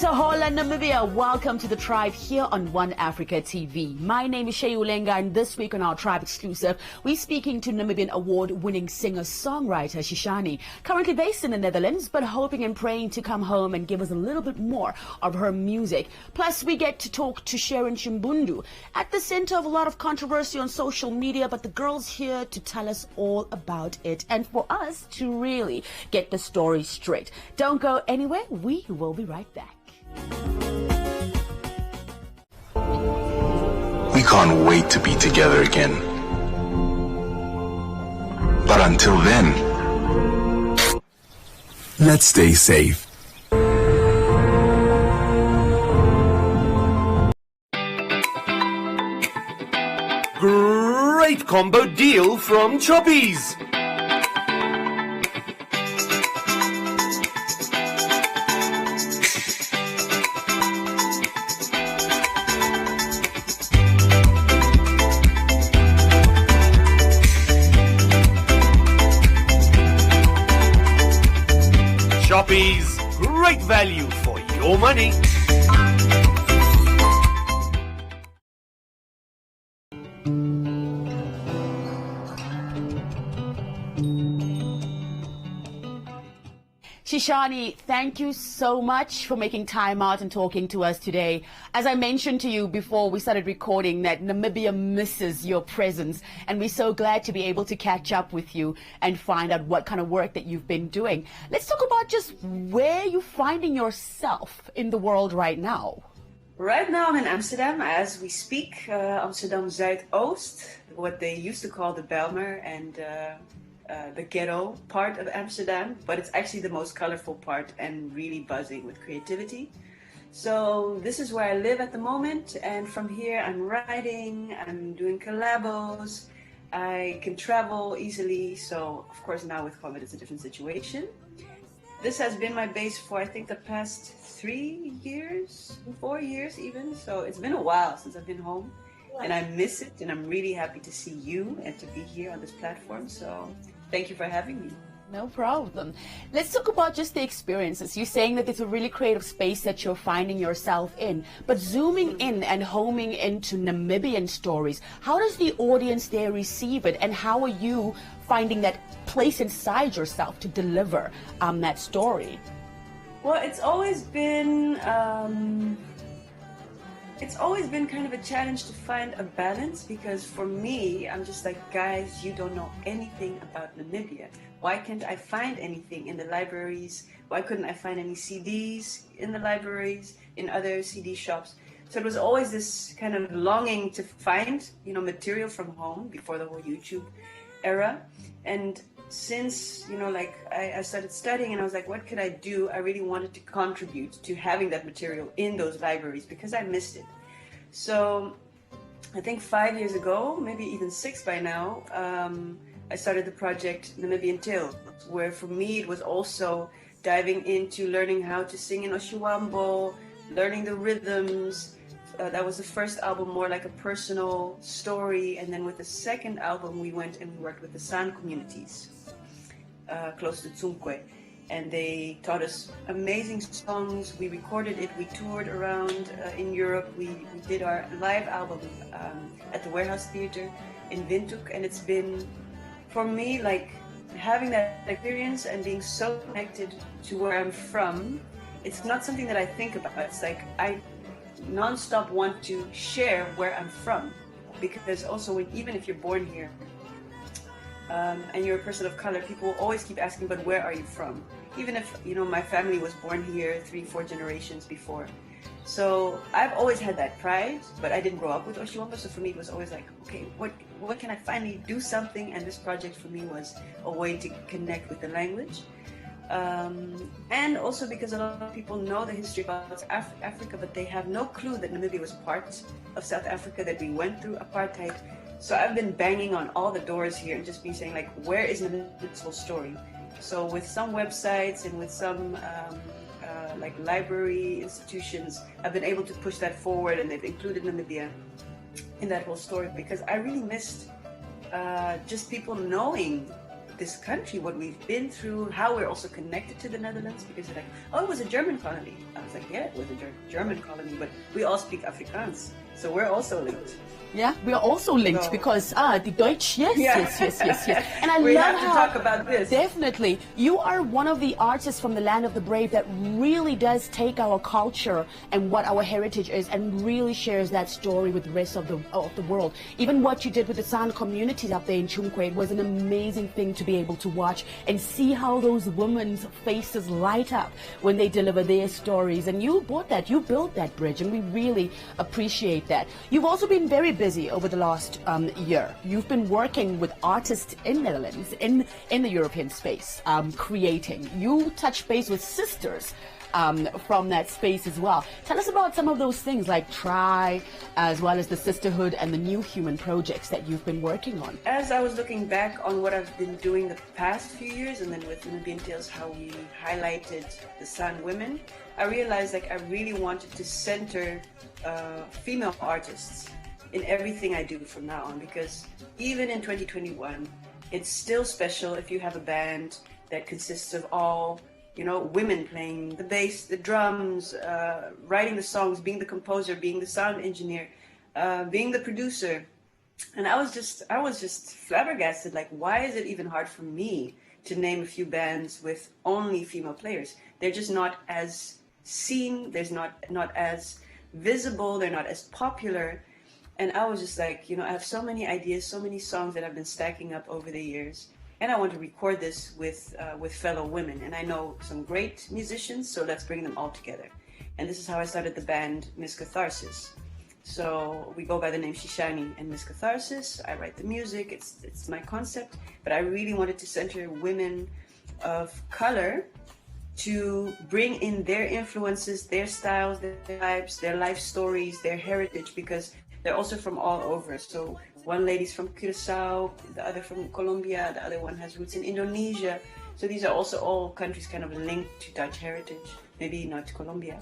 Hola Namibia, welcome to the Tribe here on One Africa TV. My name is Shay Ulenga, and this week on our Tribe exclusive, we're speaking to Namibian award-winning singer-songwriter Shishani, currently based in the Netherlands, but hoping and praying to come home and give us a little bit more of her music. Plus, we get to talk to Sharon Chimbundu, at the center of a lot of controversy on social media, but the girl's here to tell us all about it and for us to really get the story straight. Don't go anywhere, we will be right back. We can't wait to be together again. But until then, let's stay safe. Great combo deal from Choppies! Choppies, great value for your money. Shishani, thank you so much for making time out and talking to us today. As I mentioned to you before we started recording, that Namibia misses your presence, and we're so glad to be able to catch up with you and find out what kind of work that you've been doing. Let's talk about just where you're finding yourself in the world right now. Right now I'm in Amsterdam as we speak, Amsterdam Zuidoost, what they used to call the Bijlmer and the ghetto part of Amsterdam, but it's actually the most colorful part and really buzzing with creativity. So this is where I live at the moment, and from here I'm writing, I'm doing collabos, I can travel easily, so of course now with COVID it's a different situation. This has been my base for I think the past 3 years, 4 years even, so it's been a while since I've been home. And I miss it, and I'm really happy to see you and to be here on this platform. So thank you for having me. No problem. Let's talk about just the experiences. You're saying that it's a really creative space that you're finding yourself in, but zooming in and homing into Namibian stories, how does the audience there receive it, and how are you finding that place inside yourself to deliver that story? Well, it's always been kind of a challenge to find a balance, because for me, I'm just like, guys, you don't know anything about Namibia. Why can't I find anything in the libraries? Why couldn't I find any CDs in the libraries, in other CD shops? So it was always this kind of longing to find, material from home before the whole YouTube era. And since, I started studying and I was like, what could I do? I really wanted to contribute to having that material in those libraries because I missed it. So I think 5 years ago, maybe even 6 by now, I started the project Namibian Tales, where for me it was also diving into learning how to sing in Oshiwambo, learning the rhythms. That was the first album, more like a personal story. And then with the second album, we went and we worked with the San communities close to Tsumkwe. And they taught us amazing songs. We recorded it. We toured around in Europe. We did our live album at the Warehouse Theater in Windhoek. And it's been, for me, like having that experience and being so connected to where I'm from. It's not something that I think about. It's like I non-stop want to share where I'm from, because also even if you're born here and you're a person of color, people always keep asking, but where are you from? Even if my family was born here 3-4 generations before. So I've always had that pride, but I didn't grow up with Oshiwambo, so for me it was always like, okay, what can I finally do something? And this project for me was a way to connect with the language. And also because a lot of people know the history about Africa, but they have no clue that Namibia was part of South Africa, that we went through apartheid. So I've been banging on all the doors here and just been saying, like, where is Namibia's whole story? So with some websites and with some like library institutions, I've been able to push that forward, and they've included Namibia in that whole story, because I really missed just people knowing this country, what we've been through, how we're also connected to the Netherlands, because they're like, oh, it was a German colony. I was like, yeah, it was a German colony, but we all speak Afrikaans, so we're also linked. Yeah, we are also linked So- because the Deutsch, yes, Yeah. yes. And I We love have to how talk about this. Definitely, you are one of the artists from the land of the brave that really does take our culture and what our heritage is, and really shares that story with the rest of the world. Even what you did with the San communities up there in Chumkwe was an amazing thing to be able to watch and see how those women's faces light up when they deliver their stories. And you brought that, you built that bridge, and we really appreciate that. You've also been very busy over the last year. You've been working with artists in Netherlands, in the European space, creating. You touch base with sisters from that space as well. Tell us about some of those things like Try, as well as the Sisterhood and the New Human projects that you've been working on. As I was looking back on what I've been doing the past few years, and then with Namibian Tales, how we highlighted the San women, I realized like I really wanted to center female artists in everything I do from now on, because even in 2021, it's still special if you have a band that consists of all, women playing the bass, the drums, writing the songs, being the composer, being the sound engineer, being the producer. And I was just flabbergasted, like, why is it even hard for me to name a few bands with only female players? They're just not as seen, there's not as visible, they're not as popular. And I was just like, I have so many ideas, so many songs that I've been stacking up over the years, and I want to record this with fellow women. And I know some great musicians, so let's bring them all together. And this is how I started the band Miss Catharsis. So we go by the name Shishani and Miss Catharsis. I write the music, it's my concept, but I really wanted to center women of color to bring in their influences, their styles, their vibes, their life stories, their heritage, because they're also from all over. So one lady's from Curacao, the other from Colombia, the other one has roots in Indonesia. So these are also all countries kind of linked to Dutch heritage, maybe not to Colombia.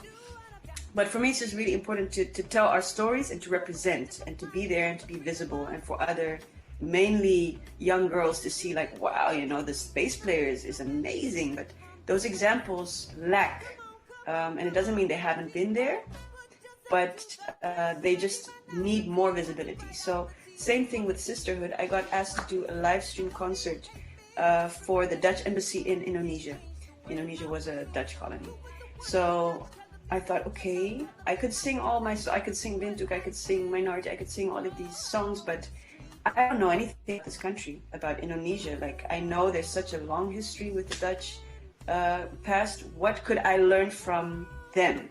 But for me, it's just really important to tell our stories and to represent and to be there and to be visible, and for other, mainly young girls, to see like, wow, the bass players is amazing. But those examples lack, and it doesn't mean they haven't been there, but they just need more visibility. So same thing with Sisterhood. I got asked to do a live stream concert for the Dutch embassy in Indonesia. Indonesia was a Dutch colony. So I thought, okay, I could sing I could sing Bintuk, I could sing Minority, I could sing all of these songs, but I don't know anything about this country, about Indonesia. Like, I know there's such a long history with the Dutch past. What could I learn from them?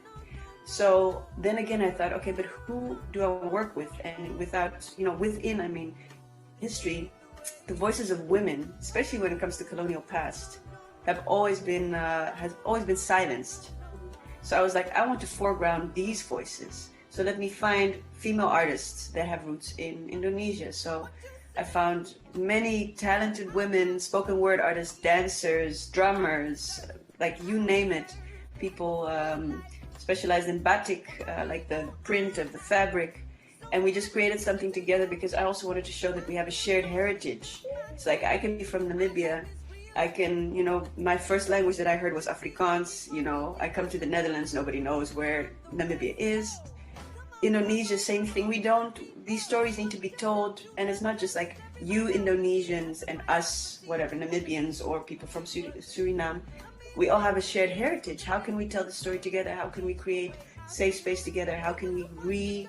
So then again, I thought, okay, but who do I work with? And within, I mean, history, the voices of women, especially when it comes to colonial past, has always been silenced. So I was like, I want to foreground these voices. So let me find female artists that have roots in Indonesia. So I found many talented women, spoken word artists, dancers, drummers, like you name it, people specialized in batik, like the print of the fabric. And we just created something together because I also wanted to show that we have a shared heritage. It's like, I can be from Namibia. I can, my first language that I heard was Afrikaans. I come to the Netherlands, nobody knows where Namibia is. Indonesia, same thing. These stories need to be told. And it's not just like you Indonesians and us, whatever, Namibians or people from Suriname. We all have a shared heritage. How can we tell the story together? How can we create safe space together? How can we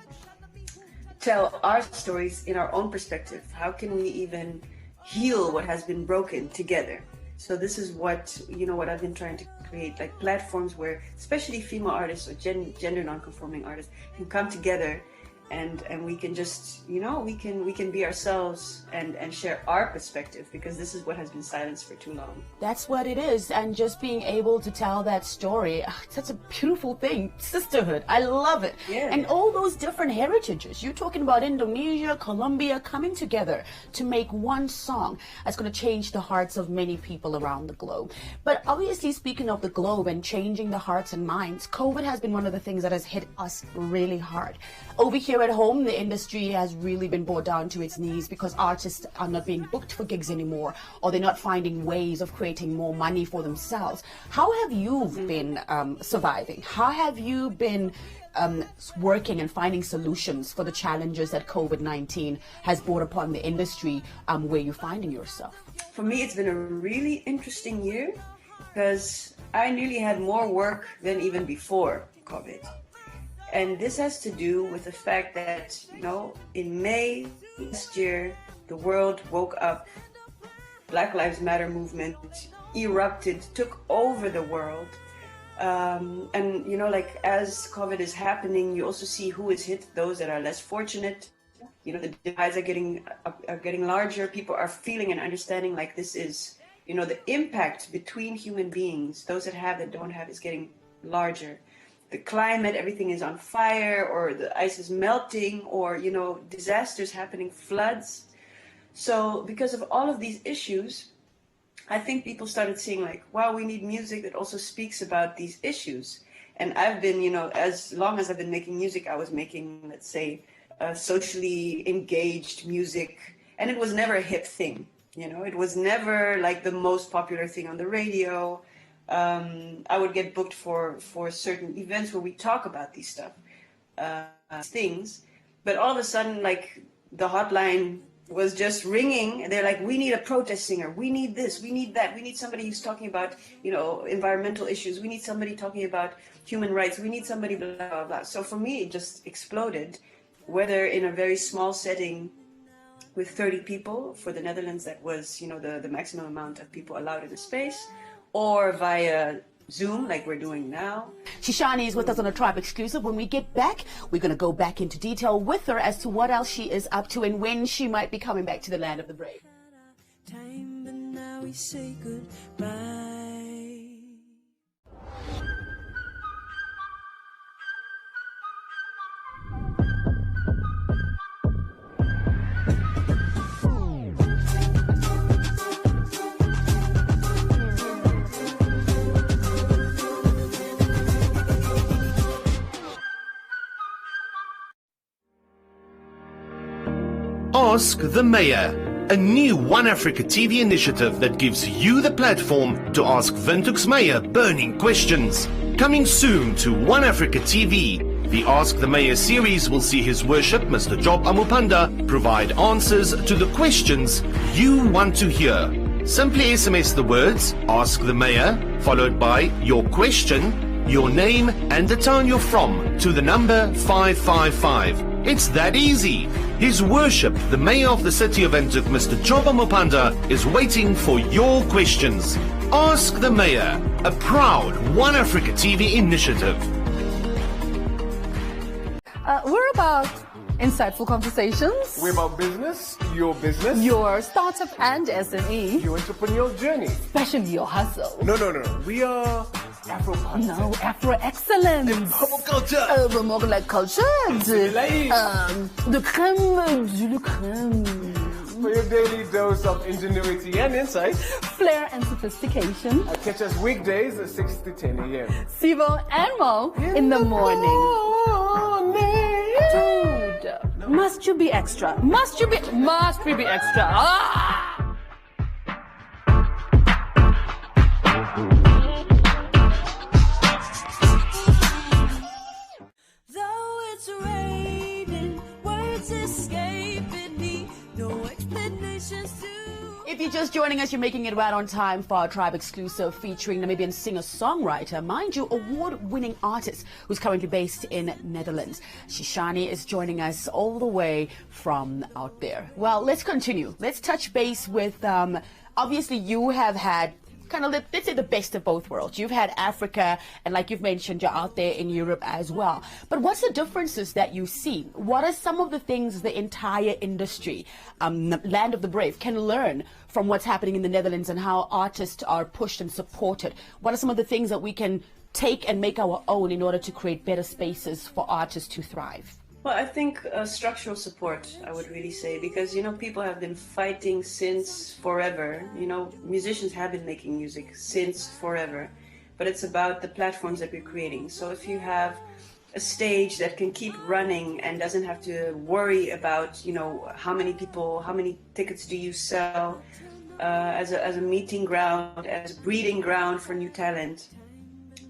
retell our stories in our own perspective? How can we even heal what has been broken together? So this is what I've been trying to create, like platforms where especially female artists or gender non-conforming artists can come together and we can just, we can be ourselves and share our perspective, because this is what has been silenced for too long. That's what it is. And just being able to tell that story, it's such a beautiful thing. Sisterhood, I love it. Yeah. And all those different heritages. You're talking about Indonesia, Colombia coming together to make one song that's going to change the hearts of many people around the globe. But obviously, speaking of the globe and changing the hearts and minds, COVID has been one of the things that has hit us really hard. Over here here at home, the industry has really been brought down to its knees because artists are not being booked for gigs anymore, or they're not finding ways of creating more money for themselves. How have you been surviving? How have you been working and finding solutions for the challenges that COVID-19 has brought upon the industry where you're finding yourself? For me, it's been a really interesting year because I nearly had more work than even before COVID. And this has to do with the fact that, in May last year, the world woke up, Black Lives Matter movement erupted, took over the world. And as COVID is happening, you also see who is hit, those that are less fortunate. The divides are getting larger. People are feeling and understanding like this is, the impact between human beings, those that have, that don't have, is getting larger. The climate, everything is on fire, or the ice is melting, or, disasters happening, floods. So because of all of these issues, I think people started seeing like, wow, we need music that also speaks about these issues. And I've been, as long as I've been making music, I was making, let's say, socially engaged music. And it was never a hip thing. It was never like the most popular thing on the radio. I would get booked for certain events where we talk about these things. But all of a sudden, like, the hotline was just ringing, and they're like, we need a protest singer, we need this, we need that, we need somebody who's talking about, environmental issues, we need somebody talking about human rights, we need somebody blah, blah, blah. So for me, it just exploded, whether in a very small setting with 30 people. For the Netherlands, that was, the maximum amount of people allowed in the space, or via Zoom, like we're doing now. Shishani is with us on a Tribe exclusive. When we get back, we're going to go back into detail with her as to what else she is up to and when she might be coming back to the land of the brave. Time, but now we say goodbye. Ask the Mayor, a new One Africa TV initiative that gives you the platform to ask Windhoek's Mayor burning questions. Coming soon to One Africa TV, the Ask the Mayor series will see His Worship Mr. Job Amupanda provide answers to the questions you want to hear. Simply SMS the words Ask the Mayor followed by your question, your name and the town you're from to the number 555. It's that easy. His Worship, the Mayor of the City of Windhoek, Mr. Job Amupanda, is waiting for your questions. Ask the Mayor, a proud One Africa TV initiative. We're about insightful conversations, We're about business, your startup and SME, your entrepreneurial journey. especially your hustle. No. We are Afro No, Afro excellence. Pop culture. We're more like culture. The crème du crème. For your daily dose of ingenuity and insight, Flair and sophistication. catch us weekdays at 6 to 10 a.m. Sivo and Mo in the morning. Dude, must you be extra? Must we be extra? Ah! Though it's raining, words escaping me, no explanations to. If you're just joining us, you're making it right on time for our Tribe exclusive featuring Namibian singer-songwriter, mind you, award-winning artist who's currently based in Netherlands. Shishani is joining us all the way from out there. Well, let's continue. Let's touch base with, obviously you have had kind of, let's say, the best of both worlds. You've had Africa, and like you've mentioned, you're out there in Europe as well. But what's the differences that you see? What are some of the things the entire industry, Land of the Brave, can learn from what's happening in the Netherlands and how artists are pushed and supported? What are some of the things that we can take and make our own in order to create better spaces for artists to thrive? Well, I think structural support, I would really say, because, people have been fighting since forever. Musicians have been making music since forever, but it's about the platforms that we're creating. So if you have a stage that can keep running and doesn't have to worry about, you know, how many people, how many tickets do you sell, as a meeting ground, as a breeding ground for new talent.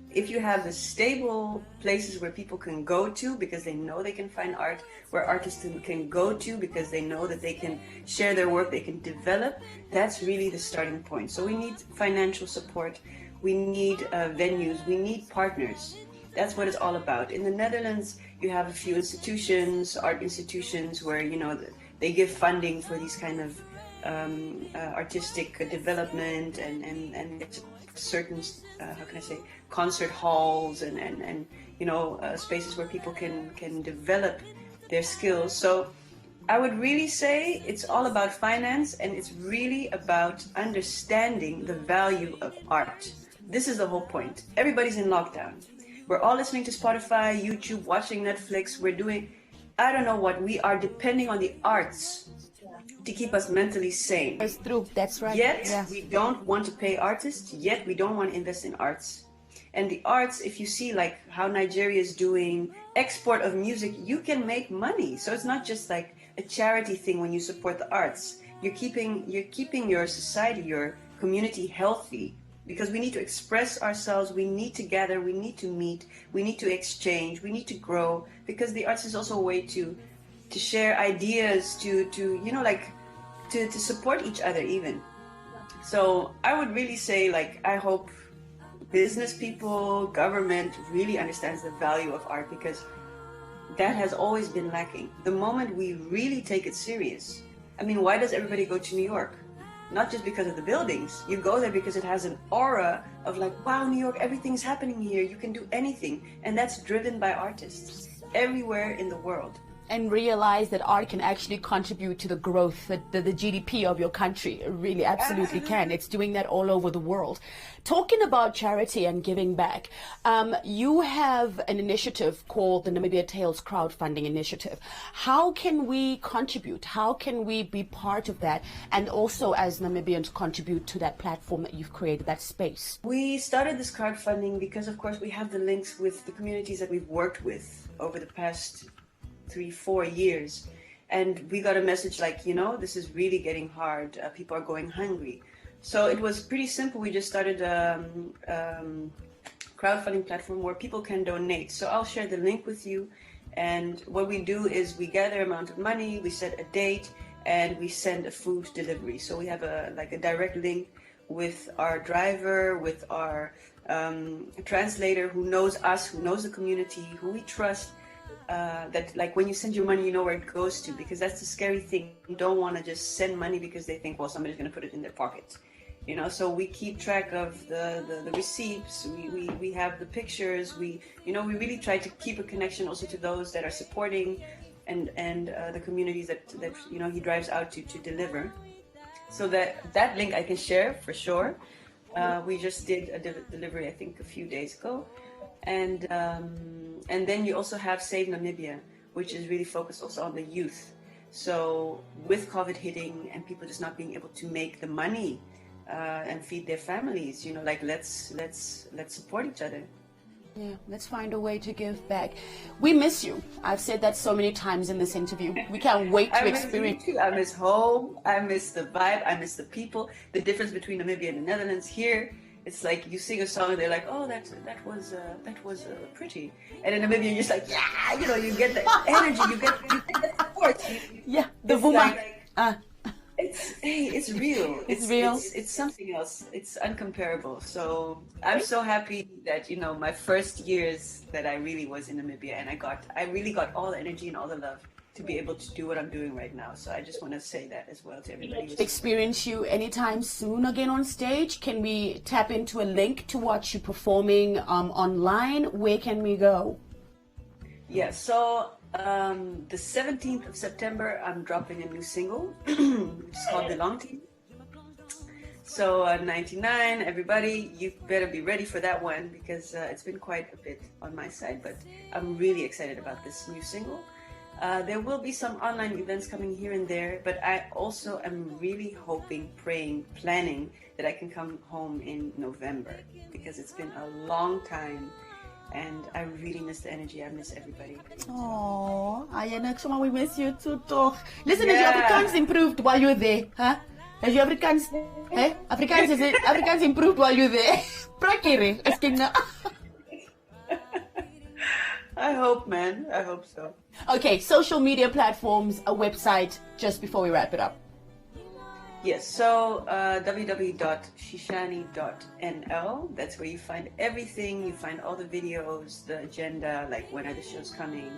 If you have the stable places where people can go to because they know they can find art, where artists can go to because they know that they can share their work, they can develop, that's really the starting point. So we need financial support, we need venues, we need partners. That's what it's all about. In the Netherlands, you have a few institutions, art institutions, where, you know, they give funding for these kind of artistic development and certain, how can I say, concert halls and you know, spaces where people can develop their skills. So I would really say it's all about finance, and it's really about understanding the value of art. This is the whole point. Everybody's in lockdown. We're all listening to Spotify, YouTube, watching Netflix. We're doing, I don't know what, we are depending on the arts to keep us mentally sane. That's true. That's right. Yet we don't want to pay artists, yet we don't want to invest in arts. And the arts, if you see like how Nigeria is doing export of music, you can make money. So it's not just like a charity thing when you support the arts. You're keeping your society, your community healthy, because we need to express ourselves, we need to gather, we need to meet, we need to exchange, we need to grow, because the arts is also a way to share ideas, to you know, like to support each other even. So I would really say, like, I hope business people, government really understands the value of art, because that has always been lacking. The moment we really take it serious, I mean, why does everybody go to New York? Not just because of the buildings. You go there because it has an aura of like, wow, New York, everything's happening here. You can do anything. And that's driven by artists everywhere in the world. And realize that art can actually contribute to the growth, the GDP of your country. It really absolutely can. It's doing that all over the world. Talking about charity and giving back, you have an initiative called the Namibia Tales Crowdfunding Initiative. How can we contribute? How can we be part of that? And also as Namibians contribute to that platform that you've created, that space? We started this crowdfunding because, of course, we have the links with the communities that we've worked with over the past 3-4 years, and we got a message like, you know, this is really getting hard, people are going hungry. So it was pretty simple. We just started a crowdfunding platform where people can donate. So I'll share the link with you, and what we do is we gather amount of money, we set a date, and we send a food delivery. So we have a direct link with our driver, with our translator who knows us, who knows the community, who we trust. That like when you send your money, you know where it goes to, because that's the scary thing. You don't want to just send money because they think, well, somebody's going to put it in their pocket, you know. So we keep track of the receipts. We have the pictures. We really try to keep a connection also to those that are supporting, and the communities that you know he drives out to deliver. So that link I can share for sure. We just did a delivery, I think, a few days ago. And then you also have Save Namibia, which is really focused also on the youth. So with COVID hitting and people just not being able to make the money and feed their families, you know, like let's support each other. Yeah, let's find a way to give back. We miss you. I've said that so many times in this interview. We can't wait to experience. I miss you too. I miss home. I miss the vibe. I miss the people. The difference between Namibia and the Netherlands here. It's like you sing a song and they're like, oh, that was pretty. And in Namibia, you're just like, yeah, you know, you get the energy, you get the support. Yeah, the woman. It's real. It's real. It's something else. It's uncomparable. So I'm so happy that, you know, my first years that I really was in Namibia, and I really got all the energy and all the love to be able to do what I'm doing right now. So I just want to say that as well to everybody. Experience you anytime soon again on stage? Can we tap into a link to watch you performing online? Where can we go? Yeah, so the 17th of September, I'm dropping a new single, which is called Belong to You. So 99, everybody, you better be ready for that one, because it's been quite a bit on my side, but I'm really excited about this new single. There will be some online events coming here and there, but I also am really hoping, praying, planning that I can come home in November, because it's been a long time and I really miss the energy. I miss everybody. Oh, Ayana, we miss you too, toch? Listen, has Yeah. your Afrikaans improved while you're there? Huh? Has your Afrikaans, Afrikaans improved while you're there? Prakere, asking now. I hope, man. I hope so. Okay, social media platforms, a website, just before we wrap it up. Yes, so www.shishani.nl. That's where you find everything. You find all the videos, the agenda, like when are the shows coming.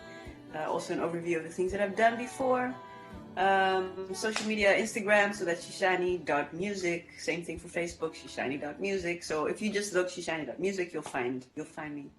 Also an overview of the things that I've done before. Social media, Instagram, so that's shishani.music. Same thing for Facebook, shishani.music. So if you just look shishani.music, you'll find me.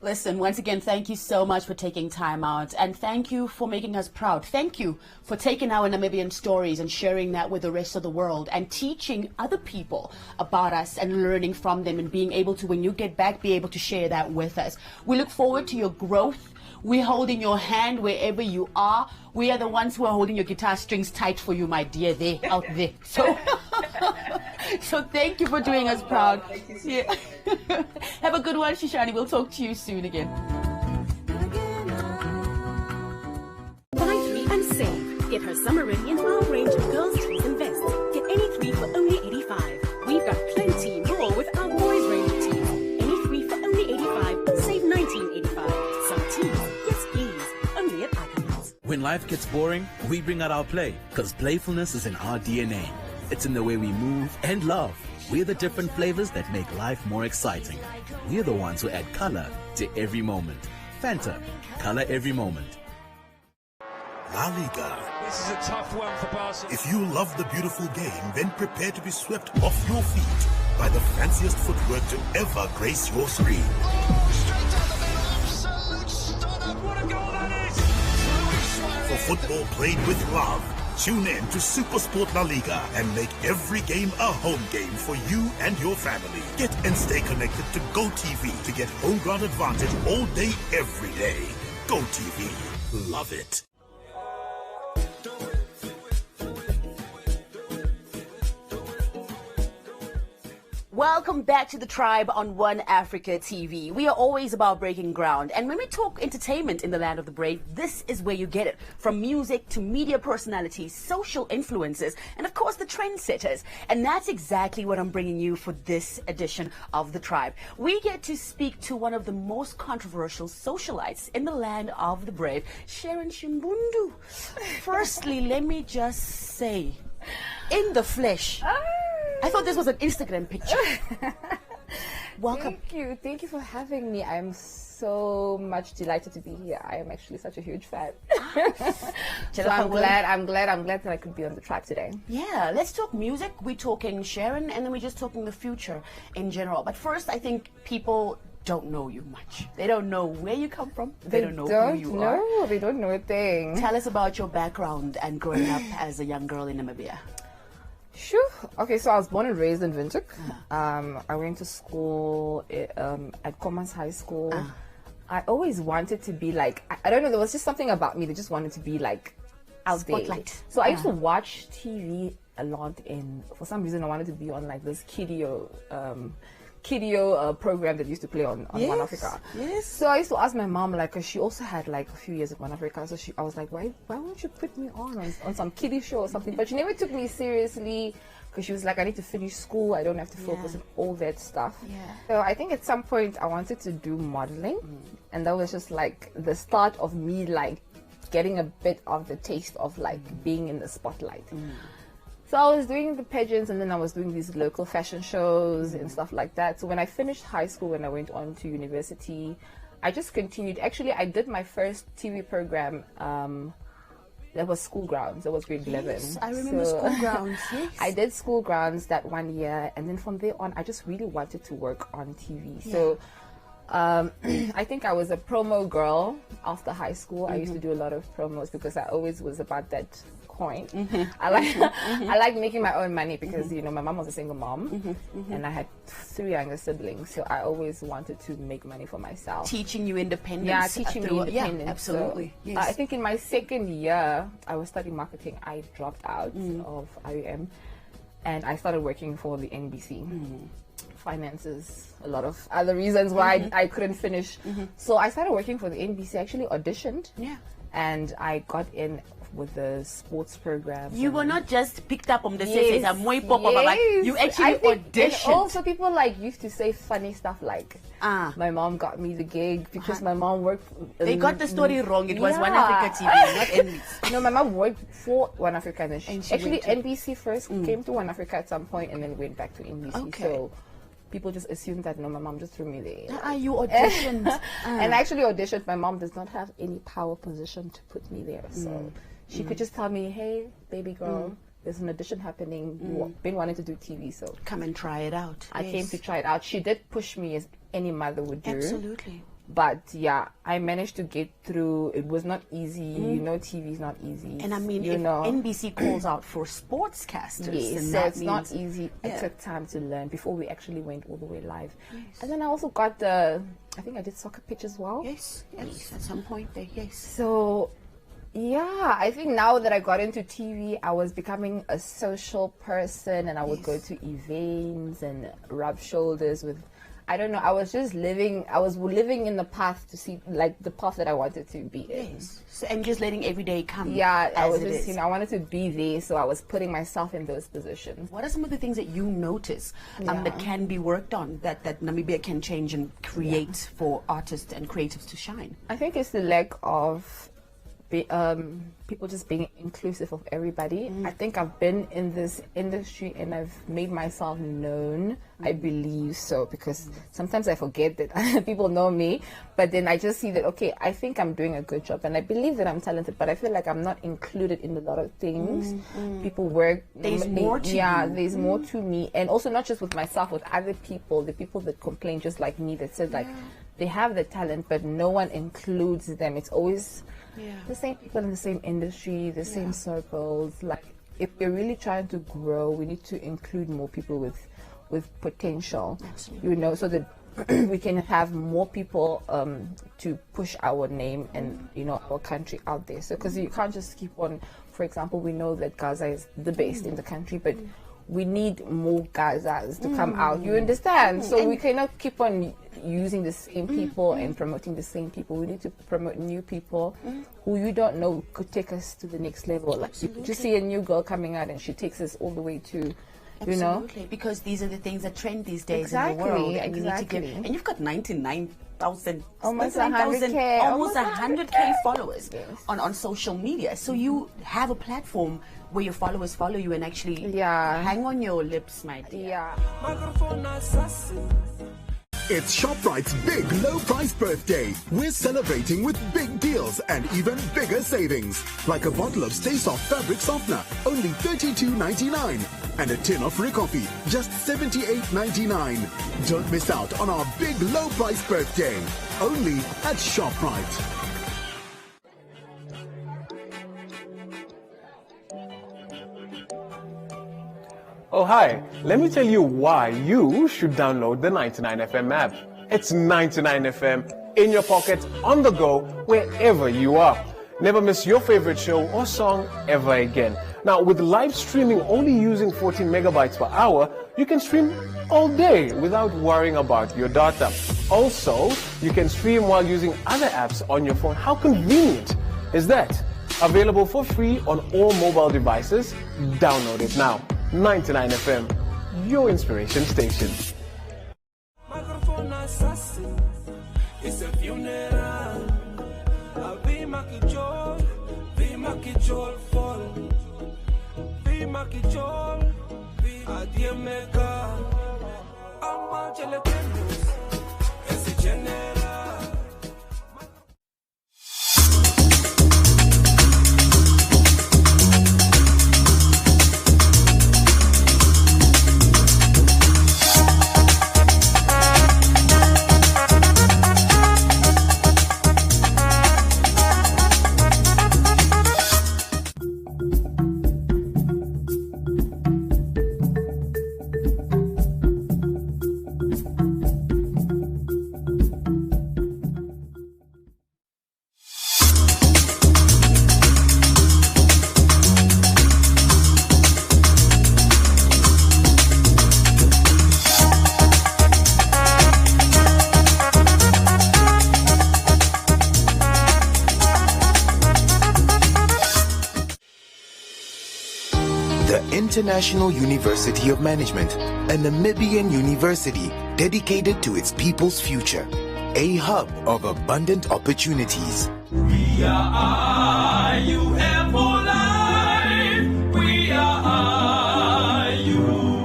Listen, once again, thank you so much for taking time out, and thank you for making us proud. Thank you for taking our Namibian stories and sharing that with the rest of the world and teaching other people about us and learning from them and being able to, when you get back, be able to share that with us. We look forward to your growth. We're holding your hand wherever you are. We are the ones who are holding your guitar strings tight for you, my dear, there, out there. So, so thank you for doing us proud. Yeah. Have a good one, Shishani. We'll talk to you soon again. Buy 3 and save. Get her summer ready in our range of girls' tees and vests. Get any 3 for only 85. We've got plenty more with our boys' range of tees. Any 3 for only 85. Save 19.85. Some tees, yes please. Only at Icons. When life gets boring, we bring out our play, because playfulness is in our DNA. It's in the way we move and love. We're the different flavors that make life more exciting. We're the ones who add color to every moment. Fanta, color every moment. La Liga. This is a tough one for Barcelona. If you love the beautiful game, then prepare to be swept off your feet by the fanciest footwork to ever grace your screen. What a goal that is! For football played with love, tune in to Supersport La Liga and make every game a home game for you and your family. Get and stay connected to GoTV to get home ground advantage all day, every day. GoTV. Love it. Welcome back to the Tribe on One Africa TV. We are always about breaking ground. And when we talk entertainment in the land of the brave, this is where you get it. From music to media personalities, social influencers, and of course the trendsetters. And that's exactly what I'm bringing you for this edition of the Tribe. We get to speak to one of the most controversial socialites in the land of the brave, Sharon Shimbundu. Firstly, let me just say, in the flesh. I thought this was an Instagram picture. Welcome. Thank you for having me. I'm so much delighted to be here. I am actually such a huge fan. So I'm glad that I could be on the track today. Yeah, let's talk music. We're talking Sharon, and then we're just talking the future in general. But first, I think people don't know you much. They don't know where you come from. They don't know who you are. They don't know a thing. Tell us about your background and growing up as a young girl in Namibia. Sure. Okay, so I was born and raised in Windhoek. I went to school at Commerce High School. I always wanted to be like, I don't know, there was just something about me that just wanted to be like out Spotlight. there. So I used to watch TV a lot, and for some reason I wanted to be on like this kidio program that used to play on One Africa. Yes. So I used to ask my mom, like, cause she also had like a few years at One Africa. So I was like, why won't you put me on some kiddie show or something? But she never took me seriously, because she was like, I need to finish school. I don't have to focus on all that stuff. Yeah. So I think at some point I wanted to do modeling, and that was just like the start of me like getting a bit of the taste of like being in the spotlight. So I was doing the pageants, and then I was doing these local fashion shows and stuff like that. So when I finished high school, when I went on to university, I just continued. Actually, I did my first TV program. That was School Grounds. That was grade 11. Yes, I remember School Grounds. Yes. I did School Grounds that 1 year, and then from there on, I just really wanted to work on TV. So I think I was a promo girl after high school. I used to do a lot of promos because I always was about that coin. I like making my own money because you know my mom was a single mom and I had 3 younger siblings, so I always wanted to make mony for myself. Teaching you independence. Yeah, teaching me independence. Yeah, absolutely. So, yes. I think in my second year, I was studying marketing. I dropped out of IUM and I started working for the NBC. finances, a lot of other reasons why I couldn't finish. So I started working for the NBC. I actually auditioned. Yeah. And I got in with the sports program. You were not just picked up on the Yes, you actually auditioned. And also people like used to say funny stuff like, my mom got me the gig because my mom worked. They got the story wrong. It was One Africa TV, not NBC. No, my mom worked for One Africa. And she actually, went to- NBC first came to One Africa at some point and then went back to NBC. Okay. So people just assumed that, no, my mom just threw me there. You auditioned. And I actually auditioned. My mom does not have any power position to put me there. So she could just tell me, hey, baby girl, there's an audition happening. You've been wanting to do TV, so come and try it out. I came to try it out. She did push me as any mother would do. Absolutely. But yeah, I managed to get through. It was not easy. You know, TV is not easy. And I mean, you if know, NBC calls out for sportscasters, yes, then so that it's not means- easy. Yeah. It took time to learn before we actually went all the way live. And then I also got I think I did soccer pitch as well. Yes, at some point there, yes. So, yeah, I think now that I got into TV, I was becoming a social person, and I would go to events and rub shoulders with. I don't know. I was just living. I was living in the path to see, like, the path that I wanted to be in. Yes. So, and just letting every day come. Yeah, I as was it just, is. I wanted to be there, so I was putting myself in those positions. What are some of the things that you notice that can be worked on that Namibia can change and create for artists and creatives to shine? I think it's the lack of people just being inclusive of everybody. I think I've been in this industry and I've made myself known. I believe so, because sometimes I forget that people know me, but then I just see that, okay, I think I'm doing a good job and I believe that I'm talented, but I feel like I'm not included in a lot of things. People work. There's more to you. There's more to me. And also not just with myself, with other people, the people that complain just like me, that said like they have the talent, but no one includes them. It's always the same people in the same industry, the same circles. Like, if we're really trying to grow, we need to include more people with potential. Absolutely. You know, so that we can have more people to push our name and, you know, our country out there. So, because you can't just keep on. For example, we know that Gaza is the best in the country, but we need more Gazas to come out. You understand? So we cannot keep on using the same people and promoting the same people. We need to promote new people who you don't know could take us to the next level. Like, you just see a new girl coming out and she takes us all the way to, you know. Absolutely, because these are the things that trend these days Exactly, in the world. And you need to exactly. and you've got 99,000, Almost 99,000, 100K, almost almost 100K followers Yes. on social media. So you have a platform where your followers follow you and actually hang on your lips, my dear. Yeah. It's ShopRite's big low price birthday. We're celebrating with big deals and even bigger savings. Like a bottle of Stay Soft fabric softener, only $32.99. And a tin of Ricoffee, just $78.99. Don't miss out on our big low price birthday. Only at ShopRite. Oh, hi. Let me tell you why you should download the 99FM app. It's 99FM in your pocket, on the go, wherever you are. Never miss your favorite show or song ever again. Now, with live streaming only using 14 megabytes per hour, you can stream all day without worrying about your data. Also, you can stream while using other apps on your phone. How convenient is that? Available for free on all mobile devices. Download it now. 99FM, your inspiration station. It's a funeral. Be makijol fall. Be makijol. Be adiameka. Amma jeletendos. It's a general. International University of Management, a Namibian university dedicated to its people's future, a hub of abundant opportunities. We are IUM for life. We are IUM.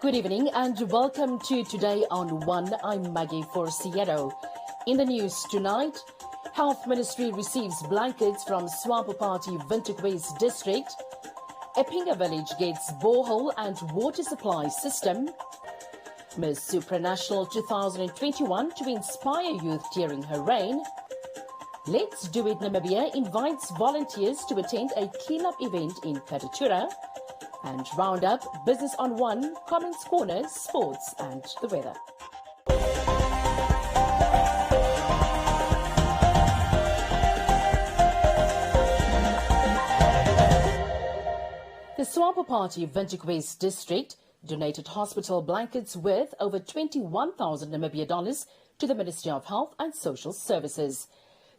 Good evening and welcome to Today on One. I'm Maggie Forciero. In the news tonight, Health Ministry receives blankets from Swapo Party Windhoek district. Epinga village gets borehole and water supply system. Miss Supranational 2021 to inspire youth during her reign. Let's Do It Namibia invites volunteers to attend a clean-up event in Katatura. And round up Business on One, Comments Corner, Sports and the weather. The Swapo Party Windhoek district donated hospital blankets worth over 21,000 Namibia dollars to the Ministry of Health and Social Services.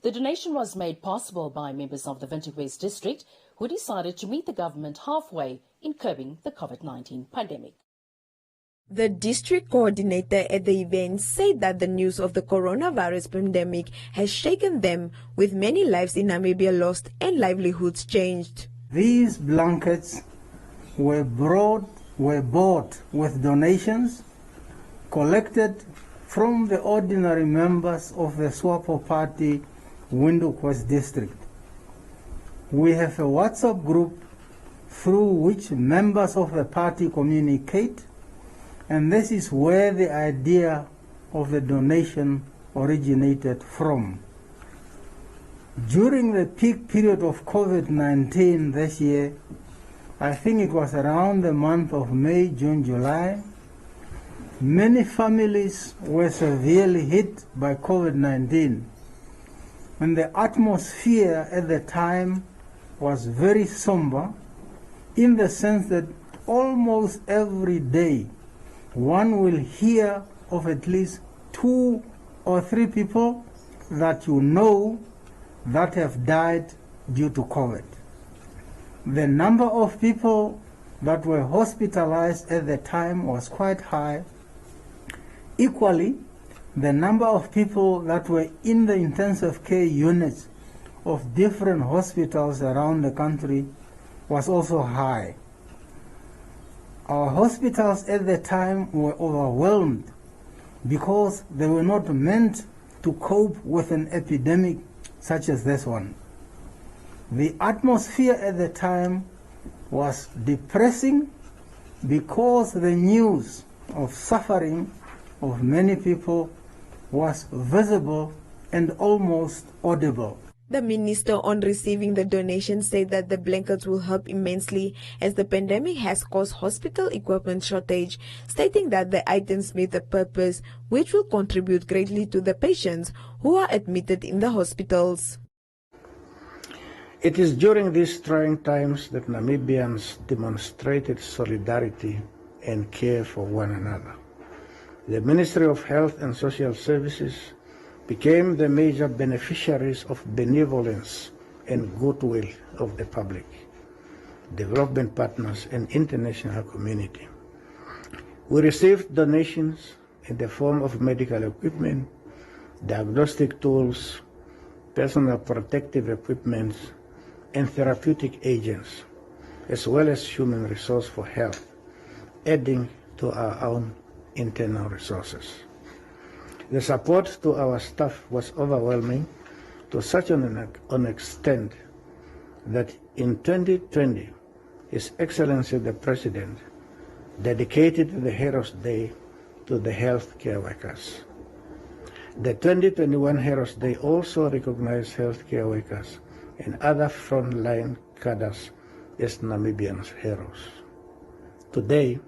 The donation was made possible by members of the Windhoek district who decided to meet the government halfway in curbing the COVID-19 pandemic. The district coordinator at the event said that the news of the coronavirus pandemic has shaken them, with many lives in Namibia lost and livelihoods changed. These blankets were bought with donations collected from the ordinary members of the Swapo Party Windhoek district. We have a WhatsApp group through which members of the party communicate, and this is where the idea of the donation originated from. During the peak period of COVID-19 this year, I think it was around the month of May, June, July, many families were severely hit by COVID-19, and the atmosphere at the time was very somber, in the sense that almost every day one will hear of at least 2 or 3 people that you know that have died due to COVID. The number of people that were hospitalized at the time was quite high. Equally, the number of people that were in the intensive care units of different hospitals around the country was also high. Our hospitals at the time were overwhelmed because they were not meant to cope with an epidemic such as this one. The atmosphere at the time was depressing because the news of suffering of many people was visible and almost audible. The minister, on receiving the donation, said that the blankets will help immensely as the pandemic has caused hospital equipment shortage, stating that the items meet the purpose, which will contribute greatly to the patients who are admitted in the hospitals. It is during these trying times that Namibians demonstrated solidarity and care for one another. The Ministry of Health and Social Services became the major beneficiaries of benevolence and goodwill of the public, development partners, and international community. We received donations in the form of medical equipment, diagnostic tools, personal protective equipment, and therapeutic agents, as well as human resource for health, adding to our own internal resources. The support to our staff was overwhelming to such an extent that in 2020, His Excellency the President dedicated the Heroes Day to the healthcare workers. The 2021 Heroes Day also recognized healthcare workers and other frontline cadres as Namibians' heroes. Today,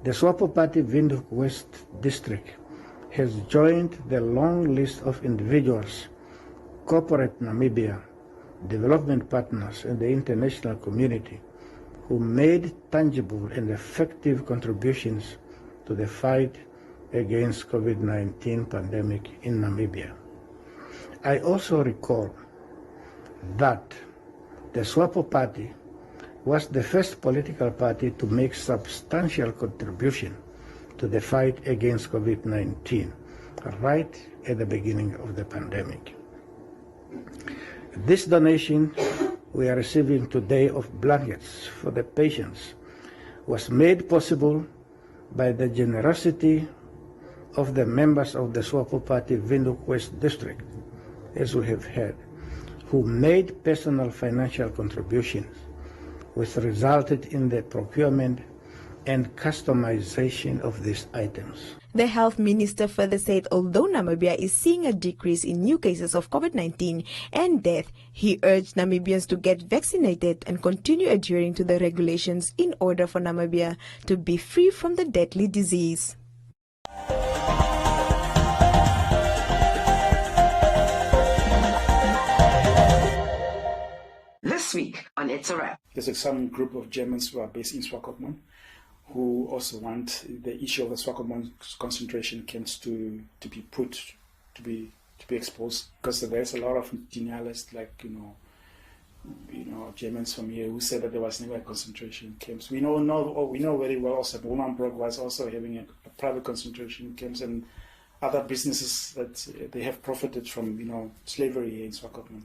the Swapo Party Windhoek West District has joined the long list of individuals, corporate Namibia, development partners, and the international community who made tangible and effective contributions to the fight against COVID-19 pandemic in Namibia. I also recall that the SWAPO party was the first political party to make substantial contribution to the fight against COVID-19 right at the beginning of the pandemic. This donation we are receiving today of blankets for the patients was made possible by the generosity of the members of the SWAPO party Windhoek West district, as we have heard, who made personal financial contributions, which resulted in the procurement and customization of these items. The health minister further said although Namibia is seeing a decrease in new cases of COVID-19 and death, he urged Namibians to get vaccinated and continue adhering to the regulations in order for Namibia to be free from the deadly disease. This week on It's a Wrap. There's some group of Germans who are based in Swakopmund who also want the issue of the Swakopmund concentration camps to be exposed, because there's a lot of denialists, like Germans from here who said that there was never a concentration camps. We know very well also that Womanbrook was also having a private concentration camps, and other businesses that they have profited from slavery here in Swakopmund.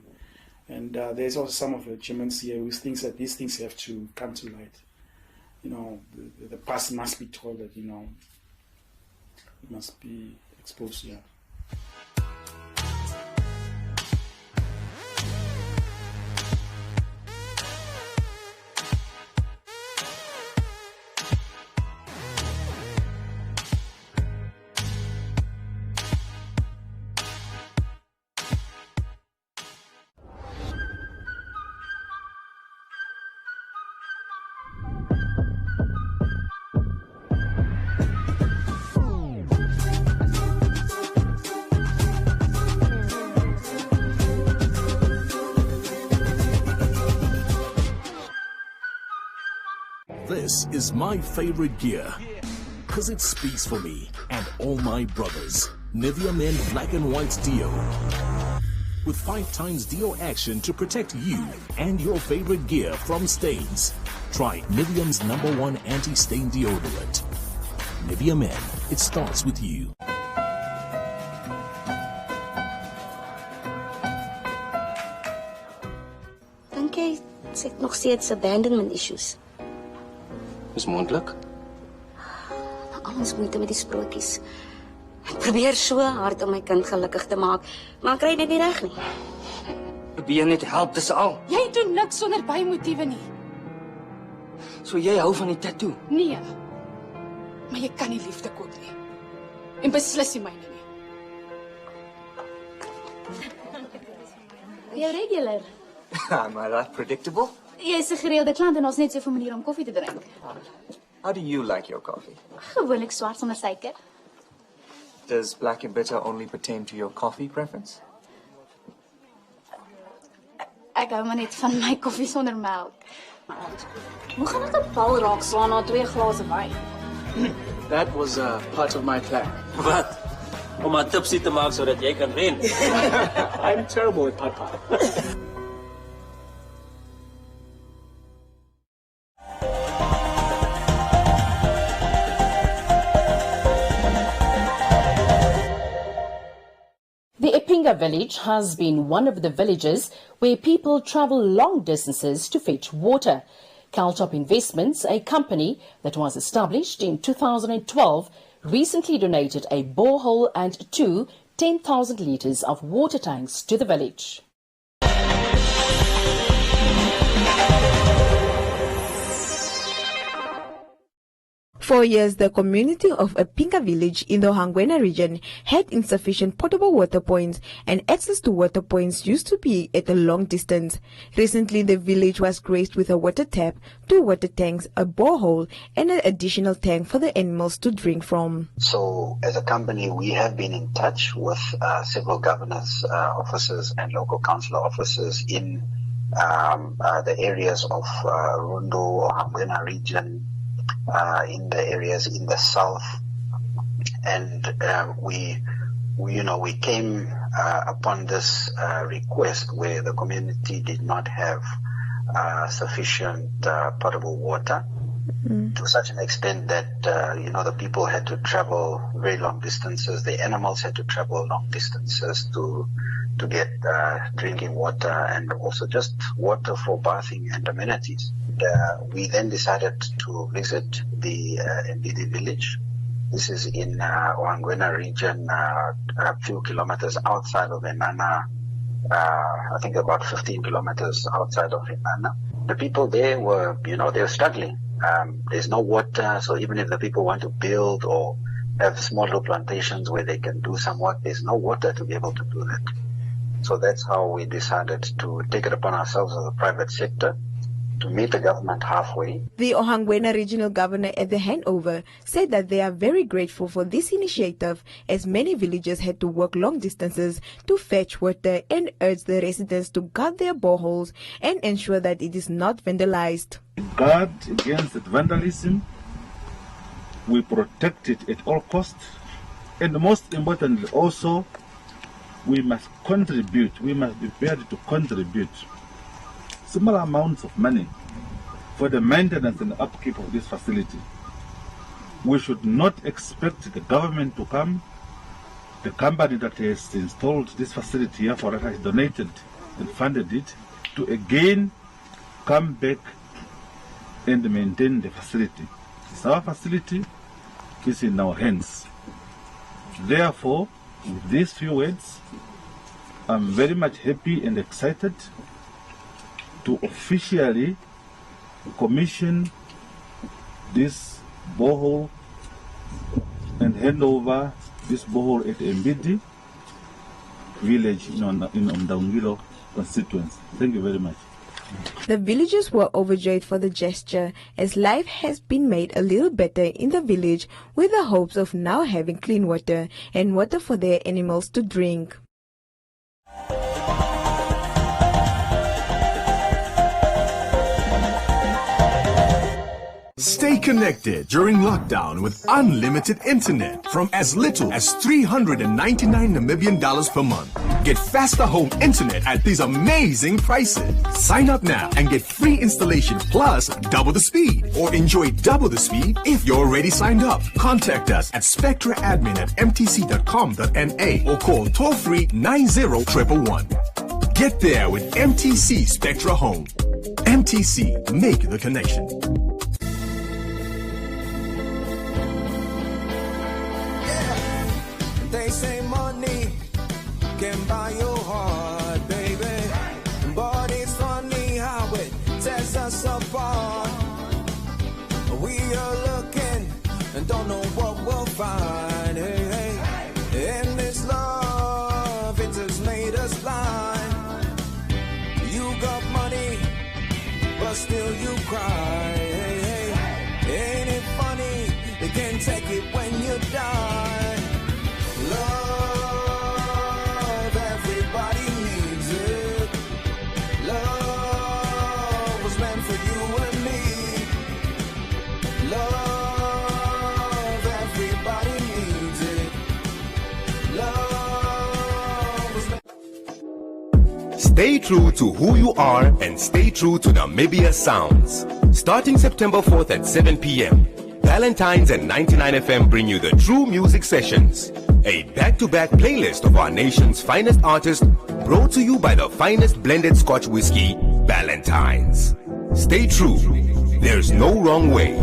And there's also some of the Germans here who think that these things have to come to light. The past must be told that, it must be exposed, yeah. This is my favorite gear, because it speaks for me and all my brothers. Nivea Men Black and White Deo. With 5 times Deo action to protect you and your favorite gear from stains. Try Nivea's #1 anti-stain deodorant. Nivea Men, it starts with you. Dink jy sy het nog steeds abandonment issues? Is moontlik. Ons moeite met die sprokies. Ek probeer so hard om my kind gelukkig te maak, maar ek kry dit nie reg nie. Probeer net help, dis al. Jy doen niks sonder bymotiewe nie. So jy hou van die tattoo? Nee. Maar jy kan nie liefde koop nie. En beslis nie myne nie. Jy regular. Am I that predictable? Jy is 'n gereelde klant en ons net so 'n manier om koffie te drink. How do you like your coffee? Gewoonlik swart sonder suiker. Does black and bitter only pertain to your coffee preference? Ek hou maar net van my koffie sonder melk. Hoe gaan ek 'n bal raak slaan na 2 glase wyn? That was part of my plan. Wat? Om 'n tipsie te maak sodat jy kan wen. I'm terrible with pot. The Epinga village has been one of the villages where people travel long distances to fetch water. Caltop Investments, a company that was established in 2012, recently donated a borehole and 2 10,000 litres of water tanks to the village. 4 years, the community of Apinga village in the Hangwena region had insufficient potable water points, and access to water points used to be at a long distance. Recently, the village was graced with a water tap, 2 water tanks, a borehole, and an additional tank for the animals to drink from. So, as a company, we have been in touch with several governors' offices and local councillor offices in the areas of Rundu or Hangwena region, in the areas in the south, and we came upon this request where the community did not have sufficient potable water, to such an extent that the people had to travel very long distances. The animals had to travel long distances to get drinking water and also just water for bathing and amenities. We then decided to visit the Mbidi village. This is in Wangwena region, a few kilometers outside of Enana, I think about 15 kilometers outside of Enana. The people there were, they were struggling. There's no water, so even if the people want to build or have small little plantations where they can do some work, there's no water to be able to do that. So that's how we decided to take it upon ourselves as a private sector to meet the government halfway. The Ohangwena regional governor at the handover said that they are very grateful for this initiative, as many villagers had to walk long distances to fetch water, and urged the residents to guard their boreholes and ensure that it is not vandalized. Guard against vandalism, we protect it at all costs, and most importantly also, we must contribute, we must be prepared to contribute small amounts of money for the maintenance and upkeep of this facility. We should not expect the government to come, the company that has installed this facility here for us has donated and funded it, to again come back and maintain the facility. It's our facility, it's in our hands. Therefore, with these few words, I'm very much happy and excited to officially commission this borehole and hand over this borehole at Mbidi village in Omdaungilo constituency. Thank you very much. The villagers were overjoyed for the gesture, as life has been made a little better in the village, with the hopes of now having clean water and water for their animals to drink. Stay connected during lockdown with unlimited internet from as little as 399 Namibian dollars per month. Get faster home internet at these amazing prices. Sign up now and get free installation plus double the speed, or enjoy double the speed if you're already signed up. Contact us at spectraadmin@mtc.com.na or call toll-free 901111. Get there with MTC Spectra Home. MTC, make the connection. They say money can buy your heart, baby. But it's funny how it tears us apart. We are looking and don't know what we'll find. Hey, hey. In this love, it has made us blind. You got money, but still you cry. Hey, hey. Ain't it funny? They can't take it when you die. Love, everybody needs it. Love was meant for you and me. Love, everybody needs it. Love was meant. Stay true to who you are and stay true to Namibia Sounds. Starting September 4th at 7 p.m., Valentine's and 99FM bring you the True Music Sessions, a back-to-back playlist of our nation's finest artists, brought to you by the finest blended Scotch whiskey, Valentine's. Stay true. There's no wrong way.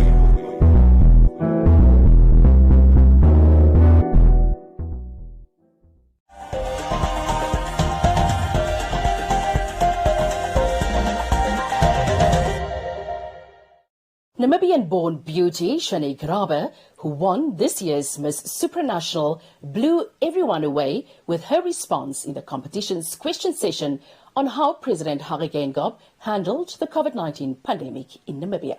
Namibian-born beauty Shanique Rabbe, who won this year's Miss Supranational, blew everyone away with her response in the competition's question session on how President Hage Geingob handled the COVID-19 pandemic in Namibia.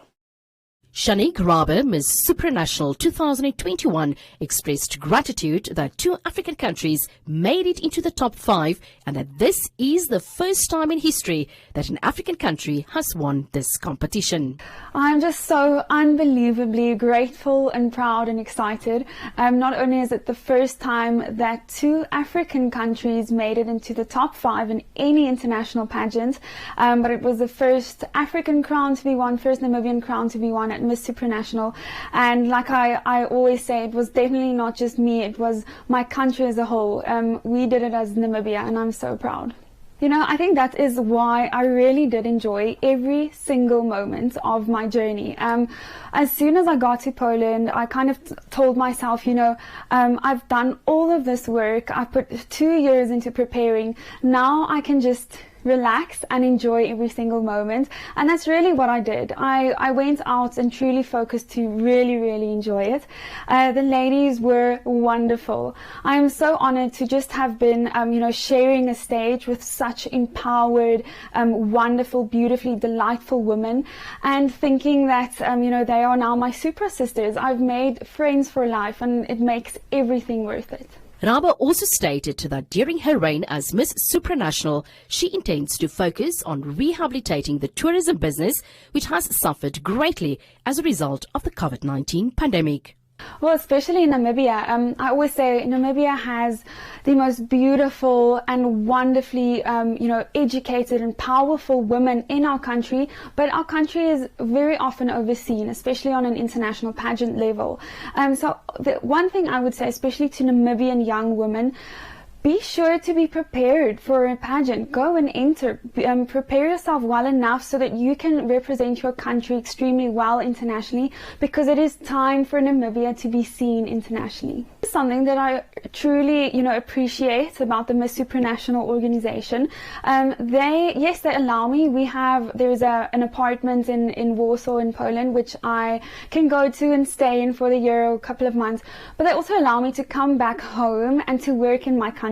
Shanique Rabbe, Miss Supranational 2021, expressed gratitude that 2 African countries made it into the top 5 and that this is the first time in history that an African country has won this competition. I'm just so unbelievably grateful and proud and excited. Not only is it the first time that 2 African countries made it into the top 5 in any international pageant, but it was the first African crown to be won, first Namibian crown to be won at Miss Supranational. And like I always say, it was definitely not just me, it was my country as a whole. We did it as Namibia, and I'm so proud. You know, I think that is why I really did enjoy every single moment of my journey. As soon as I got to Poland, I kind of told myself, you know, I've done all of this work. I put 2 years into preparing. Now I can just relax and enjoy every single moment, and that's really what I did. I went out and truly focused to really enjoy it. The ladies were wonderful. I am so honored to just have been you know, sharing a stage with such empowered, wonderful, beautifully delightful women, and thinking that you know, they are now my super sisters. I've made friends for life, and it makes everything worth it. Rabbe also stated that during her reign as Miss Supranational, she intends to focus on rehabilitating the tourism business, which has suffered greatly as a result of the COVID-19 pandemic. Well, especially in Namibia, I always say Namibia has the most beautiful and wonderfully, you know, educated and powerful women in our country, but our country is very often overseen, especially on an international pageant level. So the one thing I would say, especially to Namibian young women, be sure to be prepared for a pageant. Go and enter. Prepare yourself well enough so that you can represent your country extremely well internationally, because it is time for Namibia to be seen internationally. Something that I truly, you know, appreciate about the Miss Supranational organization. They allow me. There's an apartment in Warsaw in Poland, which I can go to and stay in for the year or a couple of months. But they also allow me to come back home and to work in my country.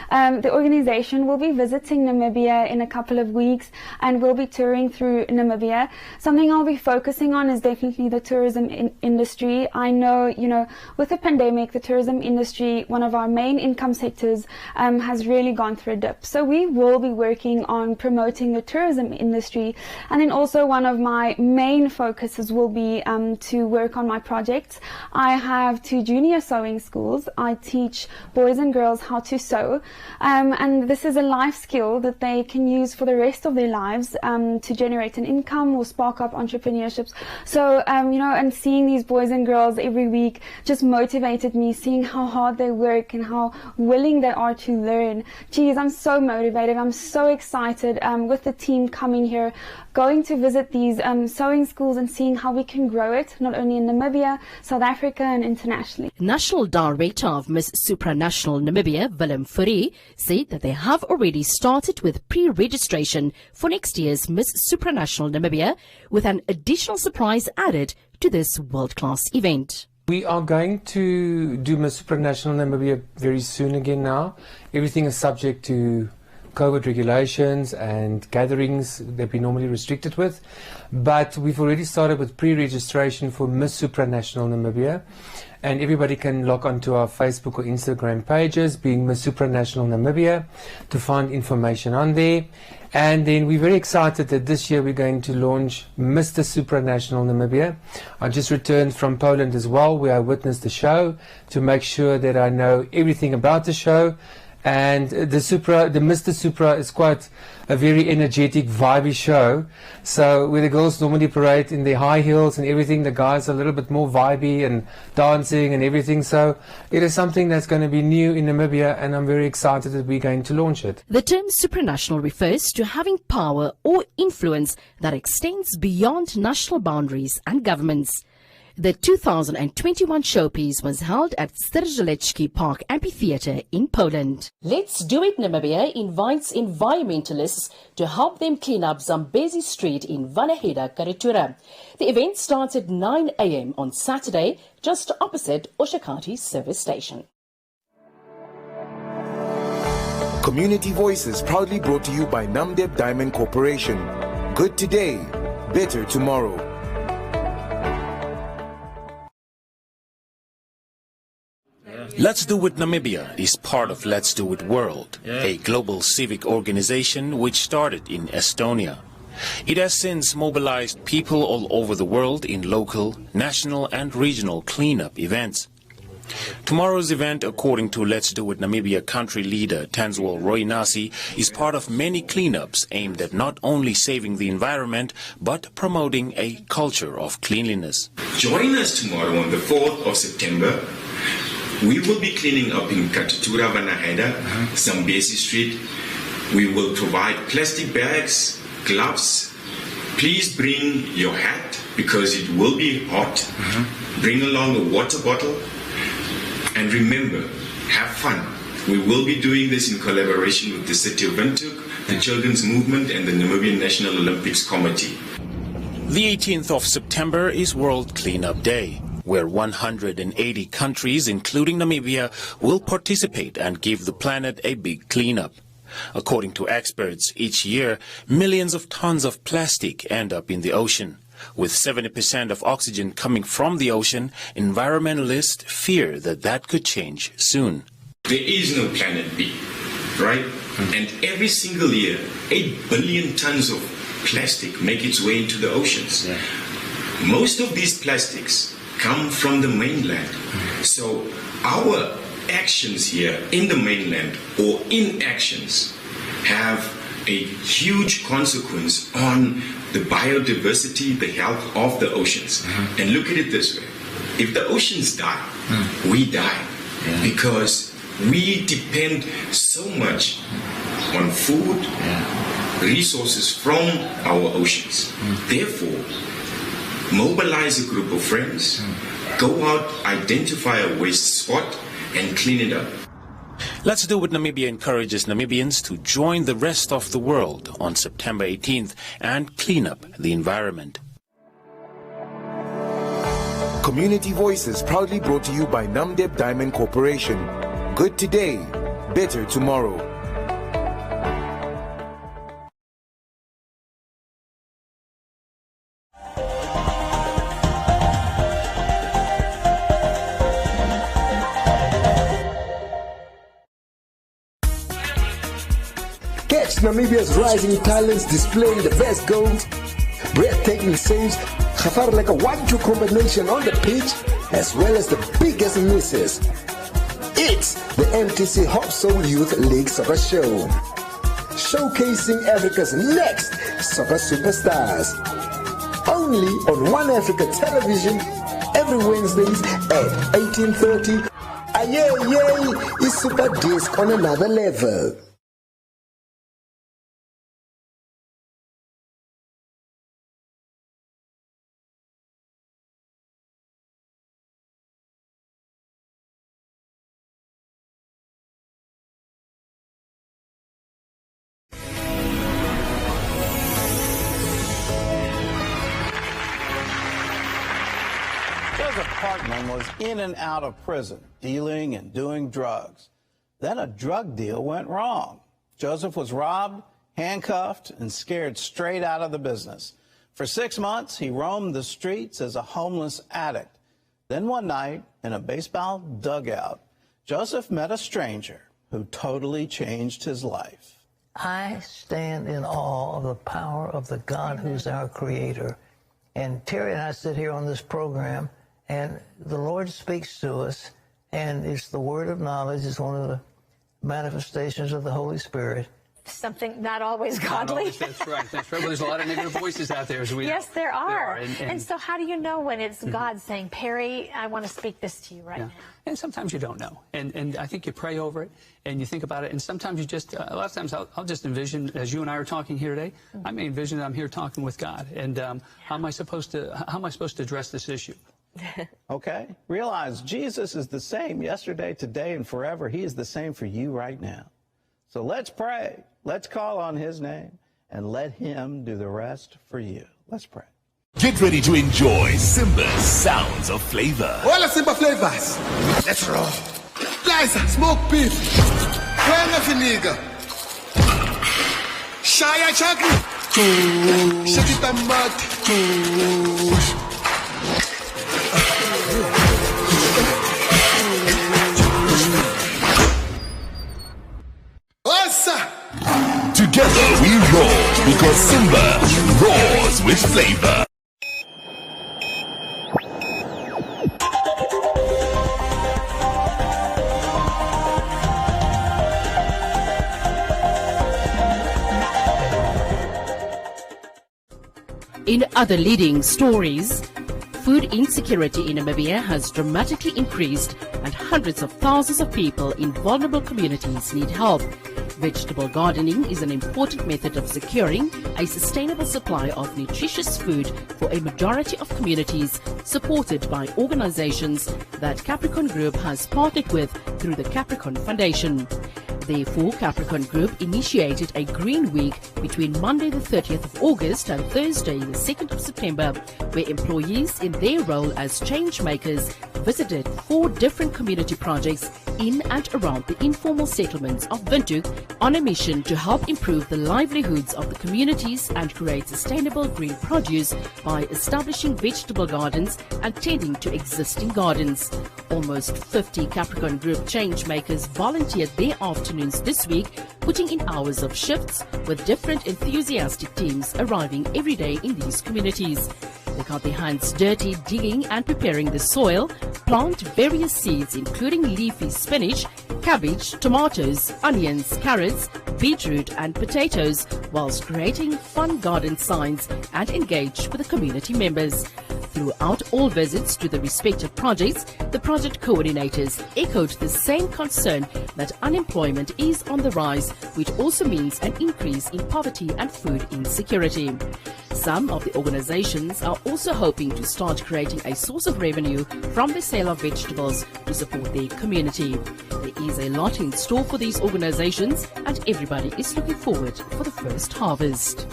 The organization will be visiting Namibia in a couple of weeks, and we'll be touring through Namibia. Something I'll be focusing on is definitely the tourism industry. I know, you know, with the pandemic, the tourism industry, one of our main income sectors, has really gone through a dip. So we will be working on promoting the tourism industry. And then also one of my main focuses will be to work on my projects. I have 2 junior sewing schools. I teach boys and girls how to sew, and this is a life skill that they can use for the rest of their lives to generate an income or spark up entrepreneurships. So you know, and seeing these boys and girls every week just motivated me, seeing how hard they work and how willing they are to learn. Geez, I'm so motivated. I'm so excited with the team coming here, going to visit these sewing schools and seeing how we can grow it, not only in Namibia, South Africa and internationally. National Director of Miss Supranational Namibia, Willem Fourie, said that they have already started with pre-registration for next year's Miss Supranational Namibia, with an additional surprise added to this world-class event. We are going to do Miss Supranational Namibia very soon again now. Everything is subject to COVID regulations and gatherings that we normally restricted with. But we've already started with pre-registration for Miss Supranational Namibia. And everybody can log onto our Facebook or Instagram pages, being Miss Supranational Namibia, to find information on there. And then we're very excited that this year we're going to launch Mr. Supranational Namibia. I just returned from Poland as well, where I witnessed the show to make sure that I know everything about the show. And the Mr. Supra is quite a very energetic, vibey show. So where the girls normally parade in their high heels and everything, the guys are a little bit more vibey and dancing and everything. So it is something that's going to be new in Namibia, and I'm very excited that we're going to launch it. The term supranational refers to having power or influence that extends beyond national boundaries and governments. The 2021 showpiece was held at Strzelecki Park Amphitheatre in Poland. Let's Do It Namibia invites environmentalists to help them clean up Zambezi Street in Vanaheda, Karatura. The event starts at 9 a.m. on Saturday, just opposite Oshakati service station. Community Voices proudly brought to you by Namdeb Diamond Corporation. Good today, better tomorrow. Let's Do It Namibia is part of Let's Do It World, a global civic organization which started in Estonia. It has since mobilized people all over the world in local, national and regional cleanup events. Tomorrow's event, according to Let's Do It Namibia country leader Tanzwal Roinasi, is part of many cleanups aimed at not only saving the environment, but promoting a culture of cleanliness. Join us tomorrow on the 4th of September. We will be cleaning up in Katutura, Vanaheda, Zambezi Street. We will provide plastic bags, gloves. Please bring your hat because it will be hot. Bring along a water bottle. And remember, have fun. We will be doing this in collaboration with the City of Windhoek, the Children's Movement and the Namibian National Olympics Committee. The 18th of September is World Cleanup Day, where 180 countries, including Namibia, will participate and give the planet a big cleanup. According to experts, each year, millions of tons of plastic end up in the ocean. With 70% of oxygen coming from the ocean, environmentalists fear that that could change soon. There is no planet B, right? And every single year, 8 billion tons of plastic make its way into the oceans. Most of these plastics come from the mainland. So our actions here in the mainland or inactions have a huge consequence on the biodiversity, the health of the oceans. And look at it this way. If the oceans die, we die. Because we depend so much on food, resources from our oceans. Therefore, mobilize a group of friends, go out, identify a waste spot, and clean it up. Let's Do It Namibia encourages Namibians to join the rest of the world on September 18th and clean up the environment. Community Voices proudly brought to you by Namdeb Diamond Corporation. Good today, better tomorrow. Catch Namibia's rising talents displaying the best goals, breathtaking saves, like a 1-2 combination on the pitch, as well as the biggest misses. It's the MTC Hop Soul Youth League Soccer Show, showcasing Africa's next soccer superstars. Only on One Africa Television, every Wednesdays at 18:30. Aye, is Super Disc on another level. Parkman was in and out of prison, dealing and doing drugs. Then a drug deal went wrong. Joseph was robbed, handcuffed, and scared straight out of the business. For 6 months, he roamed the streets as a homeless addict. Then one night, in a baseball dugout, Joseph met a stranger who totally changed his life. I stand in awe of the power of the God who's our creator. And Terry and I sit here on this program, and the Lord speaks to us, and it's the word of knowledge. It's one of the manifestations of the Holy Spirit. Something not always godly. Not always, that's right. That's right. Well, there's a lot of negative voices out there. Yes, there are. And so how do you know when it's God saying, Perry, I want to speak this to you right now? And sometimes you don't know. And I think you pray over it and you think about it. And sometimes you just, a lot of times I'll just envision, as you and I are talking here today, I may envision that I'm here talking with God. And how am I supposed to address this issue? Okay? Realize Jesus is the same yesterday, today, and forever. He is the same for you right now. So let's pray. Let's call on his name and let him do the rest for you. Let's pray. Get ready to enjoy Simba's Sounds of Flavor. All the Simba flavors. Let's roll. Liza, smoke beef. Kwanga finiga. Shaya chocolate. Shakita mat. Together we roar because Simba roars with flavor. In other leading stories, food insecurity in Namibia has dramatically increased and hundreds of thousands of people in vulnerable communities need help. Vegetable gardening is an important method of securing a sustainable supply of nutritious food for a majority of communities, supported by organizations that Capricorn Group has partnered with through the Capricorn Foundation. Therefore, Capricorn Group initiated a Green Week between Monday the 30th of August and Thursday the 2nd of September, where employees in their role as change makers visited 4 different community projects in and around the informal settlements of Windhoek on a mission to help improve the livelihoods of the communities and create sustainable green produce by establishing vegetable gardens and tending to existing gardens. Almost 50 Capricorn Group change makers volunteered their afternoons this week, putting in hours of shifts with different enthusiastic teams arriving every day in these communities. They got their hands dirty digging and preparing the soil, plant various seeds including leafy spinach, cabbage, tomatoes, onions, carrots, beetroot and potatoes, whilst creating fun garden signs and engage with the community members. Throughout all visits to the respective projects, the project coordinators echoed the same concern that unemployment is on the rise, which also means an increase in poverty and food insecurity. Some of the organizations are also hoping to start creating a source of revenue from the sale of vegetables to support their community. There is a lot in store for these organizations and everybody is looking forward for the first harvest.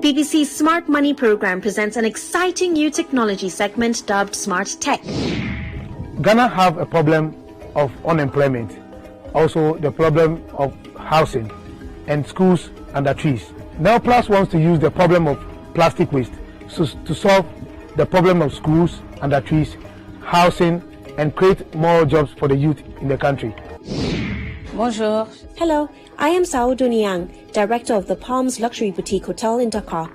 BBC's Smart Money program presents an exciting new technology segment dubbed Smart Tech. Ghana have a problem of unemployment, also the problem of housing and schools under trees. Now Plus wants to use the problem of plastic waste to solve the problem of schools under trees, housing, and create more jobs for the youth in the country. Bonjour. Hello, I am Saoudou Niang, director of the Palms Luxury Boutique Hotel in Dakar.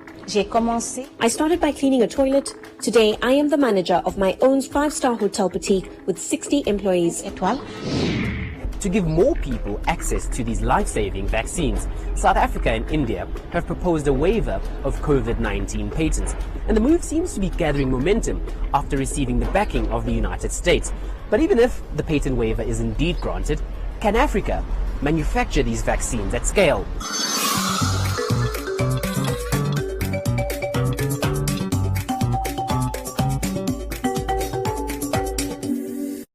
I started by cleaning a toilet. Today, I am the manager of my own 5-star hotel boutique with 60 employees. To give more people access to these life-saving vaccines, South Africa and India have proposed a waiver of COVID-19 patents, and the move seems to be gathering momentum after receiving the backing of the United States. But even if the patent waiver is indeed granted, can Africa manufacture these vaccines at scale?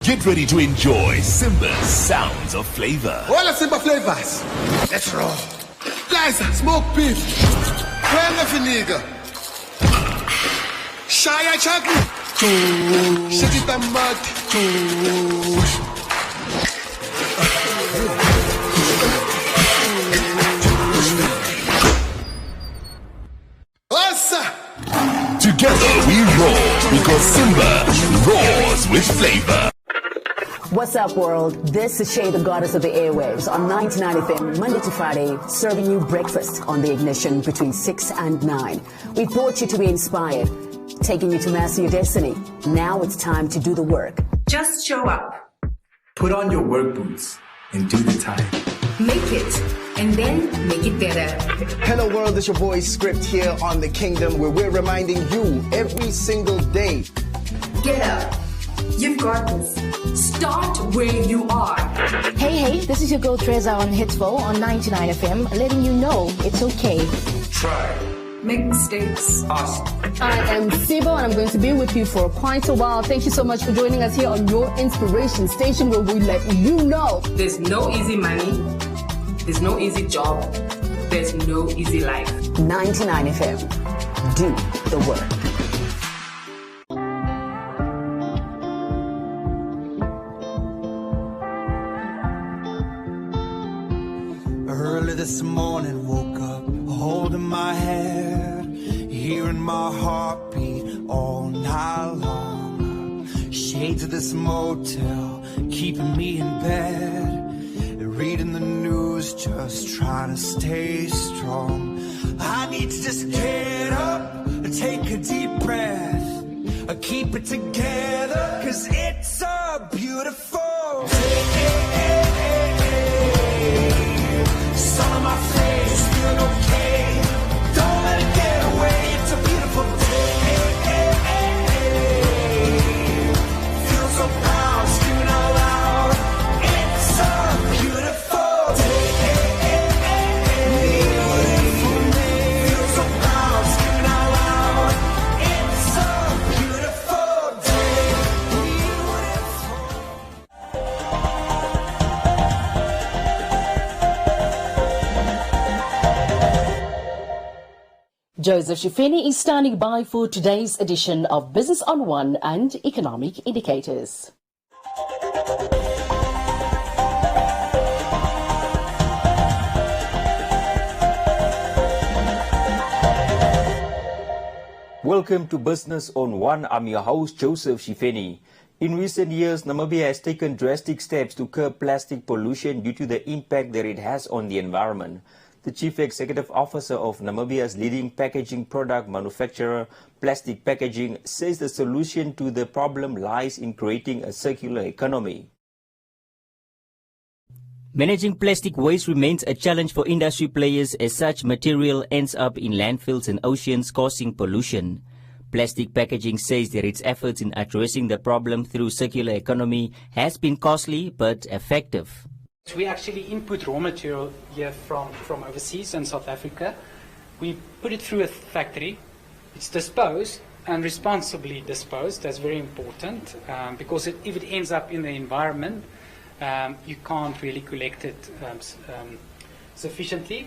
Get ready to enjoy Simba's Sounds of Flavor. All the Simba flavors. Let's roll. Liza, smoke beef. Kwanga finiga. Shaya chocolate. Shakita mat. Together we roar because Simba roars with flavor. What's up, world? This is Shay, the goddess of the airwaves, on 99 FM, Monday to Friday, serving you breakfast on the ignition between 6 and 9. We brought you to be inspired, taking you to master your destiny. Now it's time to do the work. Just show up. Put on your work boots and do the time. Make it, and then make it better. Hello, world. It's your boy Script here on The Kingdom, where we're reminding you every single day. Get up. You've got this. Start where you are. Hey, this is your girl Treza on Hitsville on 99 FM, letting you know it's okay. Try. Make mistakes. Awesome. I am Sibo and I'm going to be with you for quite a while. Thank you so much for joining us here on your inspiration station where we let you know. There's no easy money. There's no easy job. There's no easy life. 99 FM. Do the work. Early this morning, woke up holding my head, hearing my heartbeat all night long. Shades of this motel keeping me in bed, reading the news, just trying to stay strong. I need to just get up, take a deep breath, keep it together, 'cause it's a beautiful day. Sun on my face, feeling okay. Don't let it get away. It's a beautiful day. Feel so proud, screaming out loud. It's a beautiful day. Beautiful day. Feel so proud, screaming out loud. It's a beautiful day. Joseph Shifeni is standing by for today's edition of Business on One and Economic Indicators. Welcome to Business on One. I'm your host, Joseph Shifeni. In recent years, Namibia has taken drastic steps to curb plastic pollution due to the impact that it has on the environment. The Chief Executive Officer of Namibia's leading packaging product manufacturer, Plastic Packaging, says the solution to the problem lies in creating a circular economy. Managing plastic waste remains a challenge for industry players as such material ends up in landfills and oceans causing pollution. Plastic Packaging says that its efforts in addressing the problem through circular economy has been costly but effective. We actually input raw material here from overseas in South Africa. We put it through a factory. It's disposed and responsibly disposed. That's very important because if it ends up in the environment, you can't really collect it sufficiently.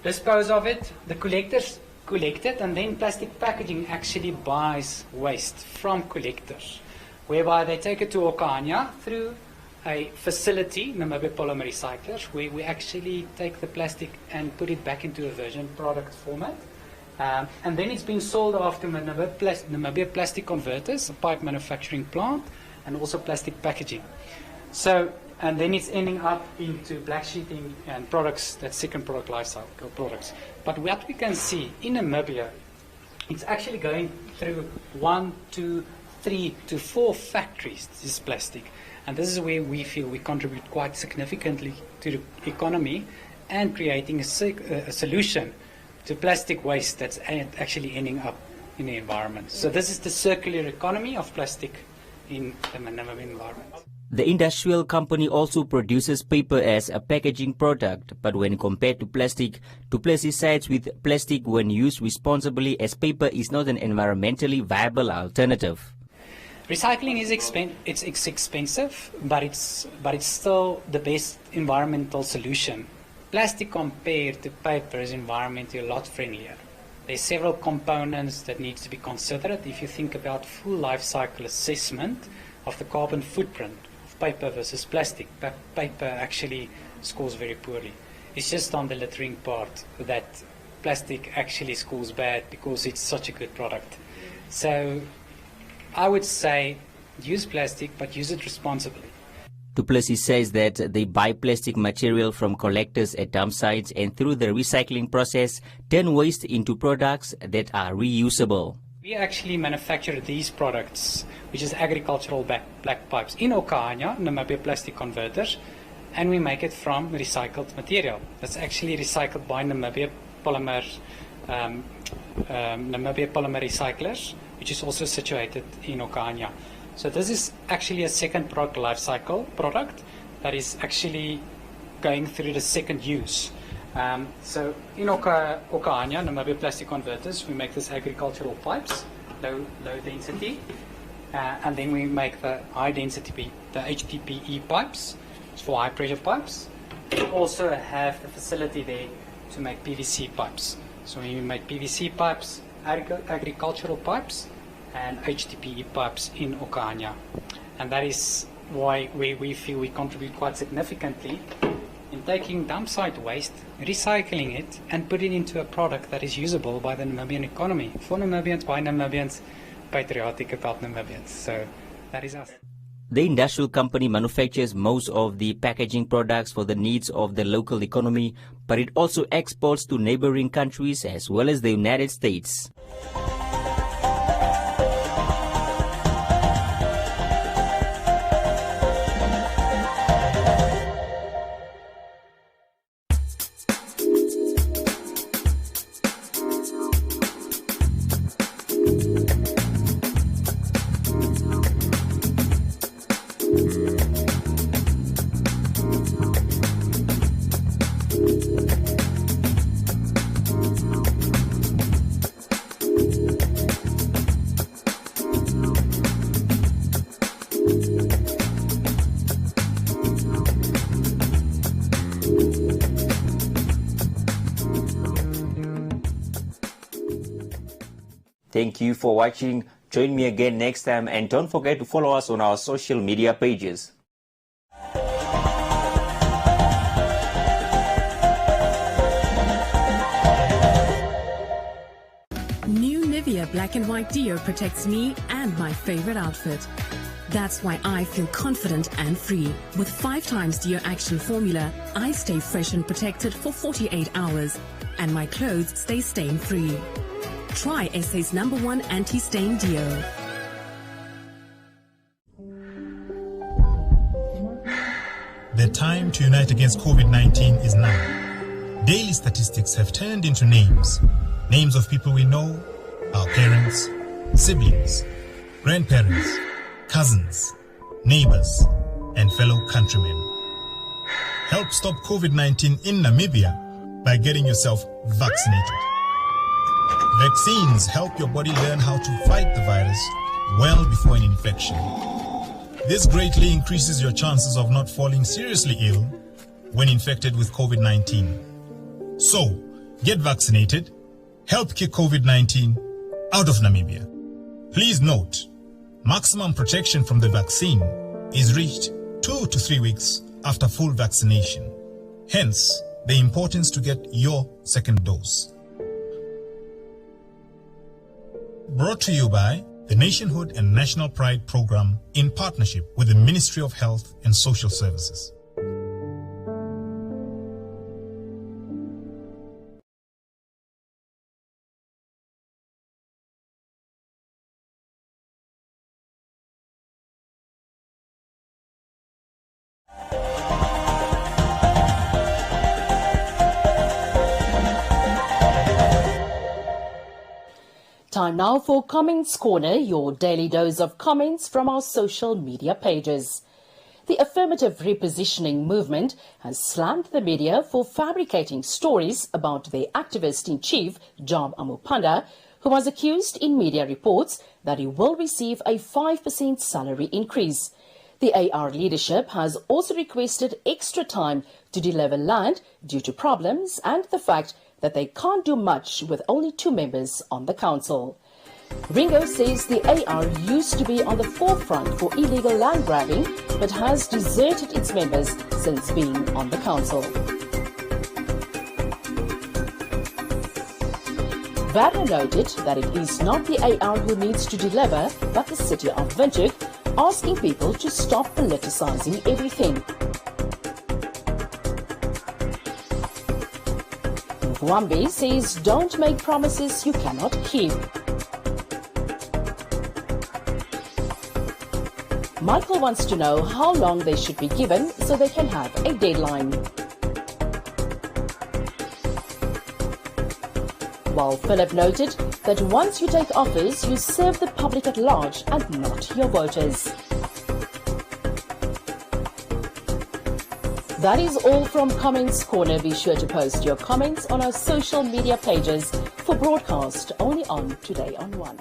Dispose of it, the collectors collect it, and then Plastic Packaging actually buys waste from collectors, whereby they take it to Okanya through a facility, Namibia Polymer Recyclers, where we actually take the plastic and put it back into a virgin product format. And then it's been sold after Namibia Plastic Converters, a pipe manufacturing plant, and also plastic packaging. So, and then it's ending up into black sheeting and products, that second product life cycle products. But what we can see in Namibia, it's actually going through 1, 2, 3 to 4 factories, this plastic. And this is where we feel we contribute quite significantly to the economy and creating a solution to plastic waste that's actually ending up in the environment. So this is the circular economy of plastic in the Namibia environment. The industrial company also produces paper as a packaging product, but when compared to plastic, Du Plessis sides with plastic when used responsibly, as paper is not an environmentally viable alternative. Recycling is expensive, but it's still the best environmental solution. Plastic compared to paper is environmentally a lot friendlier. There's several components that needs to be considered if you think about full life cycle assessment of the carbon footprint of paper versus plastic. Paper actually scores very poorly. It's just on the littering part that plastic actually scores bad because it's such a good product. So I would say use plastic, but use it responsibly. Du Plessis says that they buy plastic material from collectors at dump sites and through the recycling process turn waste into products that are reusable. We actually manufacture these products, which is agricultural black pipes, in Okanya, Namibia Plastic Converters, and we make it from recycled material. That's actually recycled by Namibia Polymer Recyclers, which is also situated in Okanya. So this is actually a second product life cycle product that is actually going through the second use. So in Okaanya, Namibia Plastic Converters, we make this agricultural pipes, low density, and then we make the high density, the HDPE pipes, it's for high pressure pipes. We also have the facility there to make PVC pipes. So we make PVC pipes, agricultural pipes, and HDPE pipes in Okaanya. And that is why we feel we contribute quite significantly in taking dump site waste, recycling it, and putting it into a product that is usable by the Namibian economy, for Namibians, by Namibians, patriotic about Namibians. So that is us. The industrial company manufactures most of the packaging products for the needs of the local economy, but it also exports to neighboring countries as well as the United States. Thank you for watching. Join me again next time, and don't forget to follow us on our social media pages. New Nivea Black and White Deo protects me and my favorite outfit. That's why I feel confident and free. With 5 times Deo Action formula, I stay fresh and protected for 48 hours, and my clothes stay stain-free. Try SA's #1 anti-stain Deo. The time to unite against COVID-19 is now. Daily statistics have turned into names. Names of people we know, our parents, siblings, grandparents, cousins, neighbors, and fellow countrymen. Help stop COVID-19 in Namibia by getting yourself vaccinated. Vaccines help your body learn how to fight the virus well before an infection. This greatly increases your chances of not falling seriously ill when infected with COVID-19. So, get vaccinated, help kick COVID-19 out of Namibia. Please note, maximum protection from the vaccine is reached 2 to 3 weeks after full vaccination. Hence, the importance to get your second dose. Brought to you by the Nationhood and National Pride Program in partnership with the Ministry of Health and Social Services. Time now for Comments Corner, your daily dose of comments from our social media pages. The affirmative repositioning movement has slammed the media for fabricating stories about their activist-in-chief, Job Amupanda, who was accused in media reports that he will receive a 5% salary increase. The AR leadership has also requested extra time to deliver land due to problems and the fact that they can't do much with only 2 members on the council. Ringo says the AR used to be on the forefront for illegal land grabbing, but has deserted its members since being on the council. Werner noted that it is not the AR who needs to deliver, but the city of Windhoek, asking people to stop politicizing everything. Wambi says, don't make promises you cannot keep. Michael wants to know how long they should be given so they can have a deadline. while Philip noted that once you take office, you serve the public at large and not your voters. That is all from Comments Corner. Be sure to post your comments on our social media pages for broadcast only on Today on One.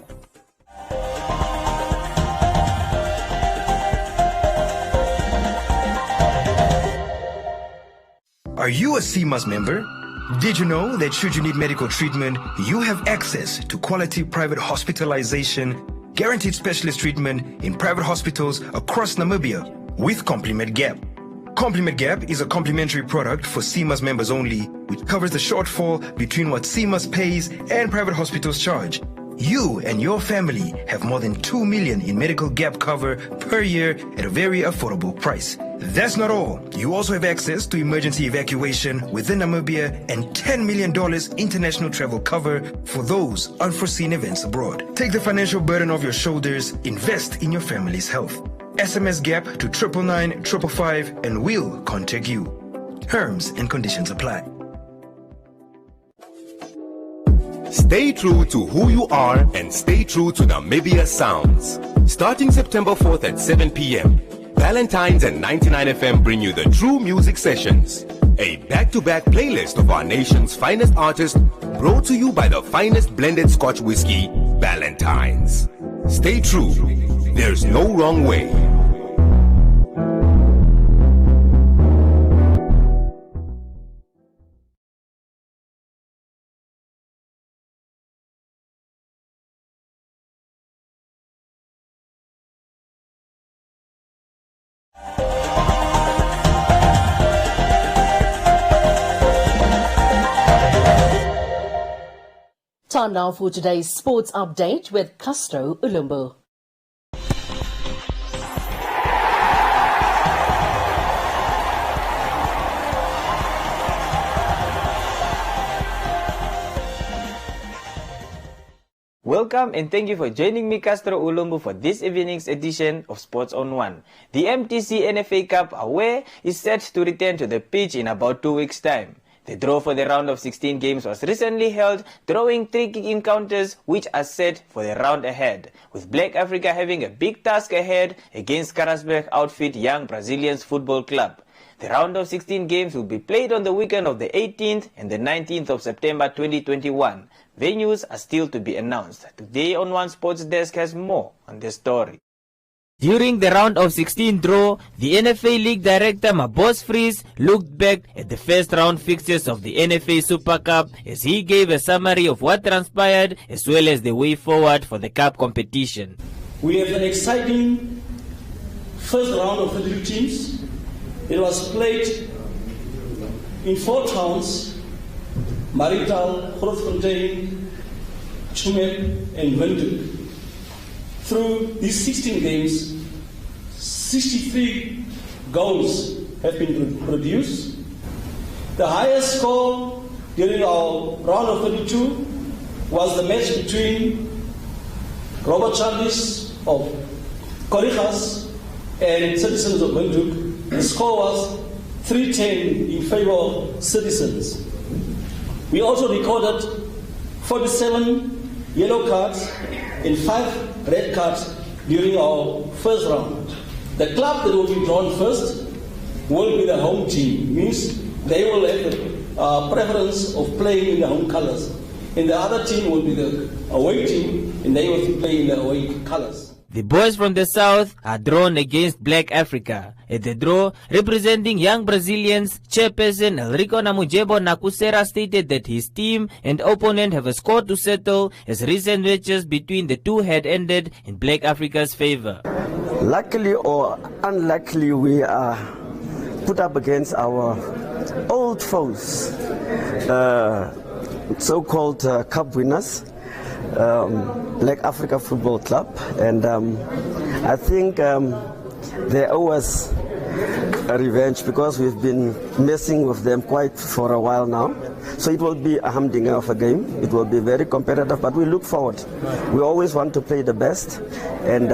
Are you a CMAS member? Did you know that should you need medical treatment, you have access to quality private hospitalization, guaranteed specialist treatment in private hospitals across Namibia with Compliment Gap? Compliment Gap is a complimentary product for CMAS members only, which covers the shortfall between what CMAS pays and private hospitals charge. You and your family have more than 2 million in medical gap cover per year at a very affordable price. That's not all. You also have access to emergency evacuation within Namibia and $10 million international travel cover for those unforeseen events abroad. Take the financial burden off your shoulders. Invest in your family's health. SMS GAP to 999 555 and we'll contact you. Terms and conditions apply. Stay true to who you are and stay true to Namibia Sounds. Starting September 4th at 7 p.m., Valentine's and 99 FM bring you the True Music Sessions, a back-to-back playlist of our nation's finest artists brought to you by the finest blended Scotch whiskey, Valentine's. Stay true. There's no wrong way. Time now for today's sports update with Castro Ulumbu. Welcome and thank you for joining me, Castro Ulumbu, for this evening's edition of Sports on One. The MTC NFA Cup Away is set to return to the pitch in about 2 weeks' time. The draw for the round of 16 games was recently held, drawing 3 key encounters which are set for the round ahead, with Black Africa having a big task ahead against Karasburg outfit Young Brazilians Football Club. The round of 16 games will be played on the weekend of the 18th and the 19th of September 2021. Venues are still to be announced. Today on One Sports Desk has more on the story. During the round of 16 draw, the NFA League Director Mabos Fries looked back at the first round fixtures of the NFA Super Cup as he gave a summary of what transpired as well as the way forward for the Cup competition. We have an exciting first round of 32 teams. It was played in 4 towns: Marital, Grootfontein, Chumel and Windhoek. Through these 16 games, 63 goals have been produced. The highest score during our round of 32 was the match between Robert Chandis of Korijas and Citizens of Windhoek. The score was 3-10 in favor of Citizens. We also recorded 47 yellow cards and 5 red cards during our first round. The club that will be drawn first will be the home team, means they will have the preference of playing in the home colors. And the other team will be the away team, and they will play in the away colors. The boys from the south are drawn against Black Africa. At the draw, representing Young Brazilians, chairperson Elrico Namujebo Nakusera stated that his team and opponent have a score to settle as recent matches between the two had ended in Black Africa's favor. Luckily or unluckily, we are put up against our old foes, so-called cup winners. Black Africa Football Club, and I think they owe us a revenge because we've been messing with them quite for a while now. So it will be a humdinger of a game. It will be very competitive, but we look forward. We always want to play the best, and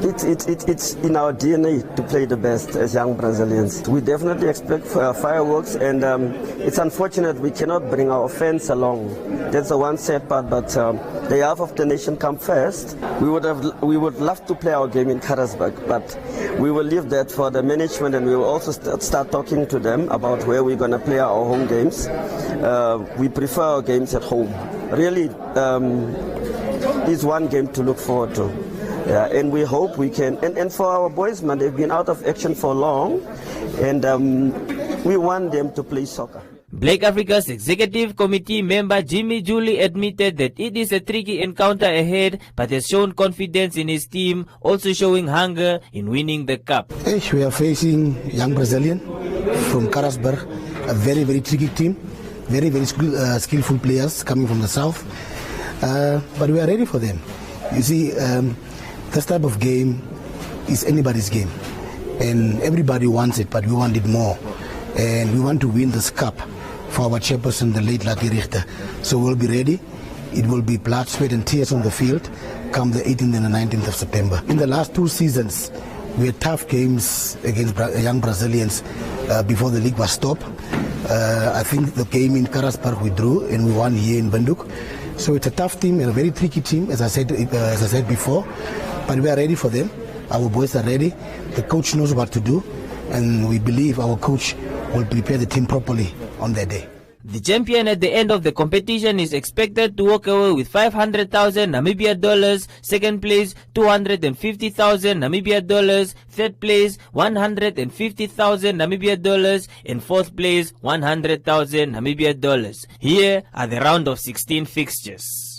it's in our DNA to play the best as young Brazilians. We definitely expect fireworks, and it's unfortunate we cannot bring our fans along. That's the one sad part, but the half of the nation come first. We would love to play our game in Karasburg, but we will leave that for the management, and we will also start talking to them about where we're going to play our home games. We prefer our games at home. Really, it's one game to look forward to. Yeah, and we hope we can. And for our boys, man, they've been out of action for long, and we want them to play soccer. Black Africa's executive committee member Jimmy Julie admitted that it is a tricky encounter ahead, but has shown confidence in his team, also showing hunger in winning the cup. We are facing young Brazilian from Karasburg, a very, very tricky team, very, very skillful players coming from the south, but we are ready for them. You see, this type of game is anybody's game, and everybody wants it, but we want it more, and we want to win this cup for our chairperson, the late Lucky Richter. So we'll be ready. It will be blood, sweat and tears on the field come the 18th and the 19th of September. In the last 2 seasons, we had tough games against young Brazilians before the league was stopped. I think the game in Karasburg we drew, and we won here in Windhoek. So it's a tough team and a very tricky team, as I said before. But we are ready for them. Our boys are ready. The coach knows what to do, and we believe our coach will prepare the team properly on that day. The champion at the end of the competition is expected to walk away with 500,000 Namibia dollars, second place 250,000 Namibia dollars, third place 150,000 Namibia dollars, and fourth place 100,000 Namibia dollars. Here are the round of 16 fixtures.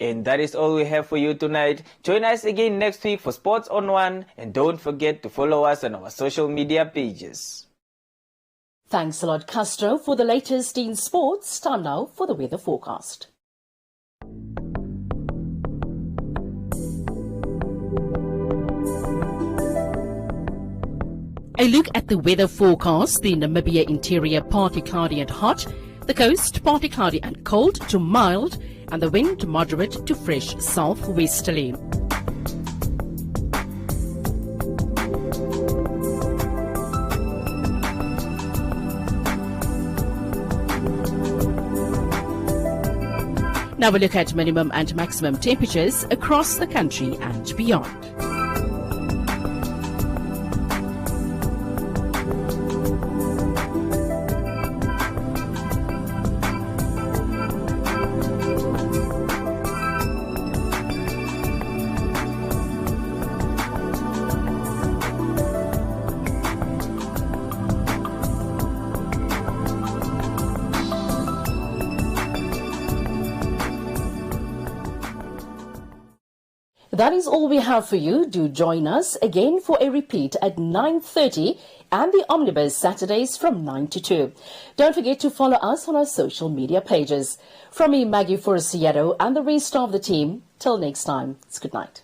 And that is all we have for you tonight. Join us again next week for Sports on One, and don't forget to follow us on our social media pages. Thanks a lot, Castro, for the latest in sports. Time now for the weather forecast. A look at the weather forecast. The Namibia interior partly cloudy and hot. The coast partly cloudy and cold to mild, and the wind moderate to fresh southwesterly. Now we look at minimum and maximum temperatures across the country and beyond. That is all we have for you. Do join us again for a repeat at 9:30 and the Omnibus Saturdays from 9 to 2. Don't forget to follow us on our social media pages. From me, Maggie Forciero, and the rest of the team, till next time, it's good night.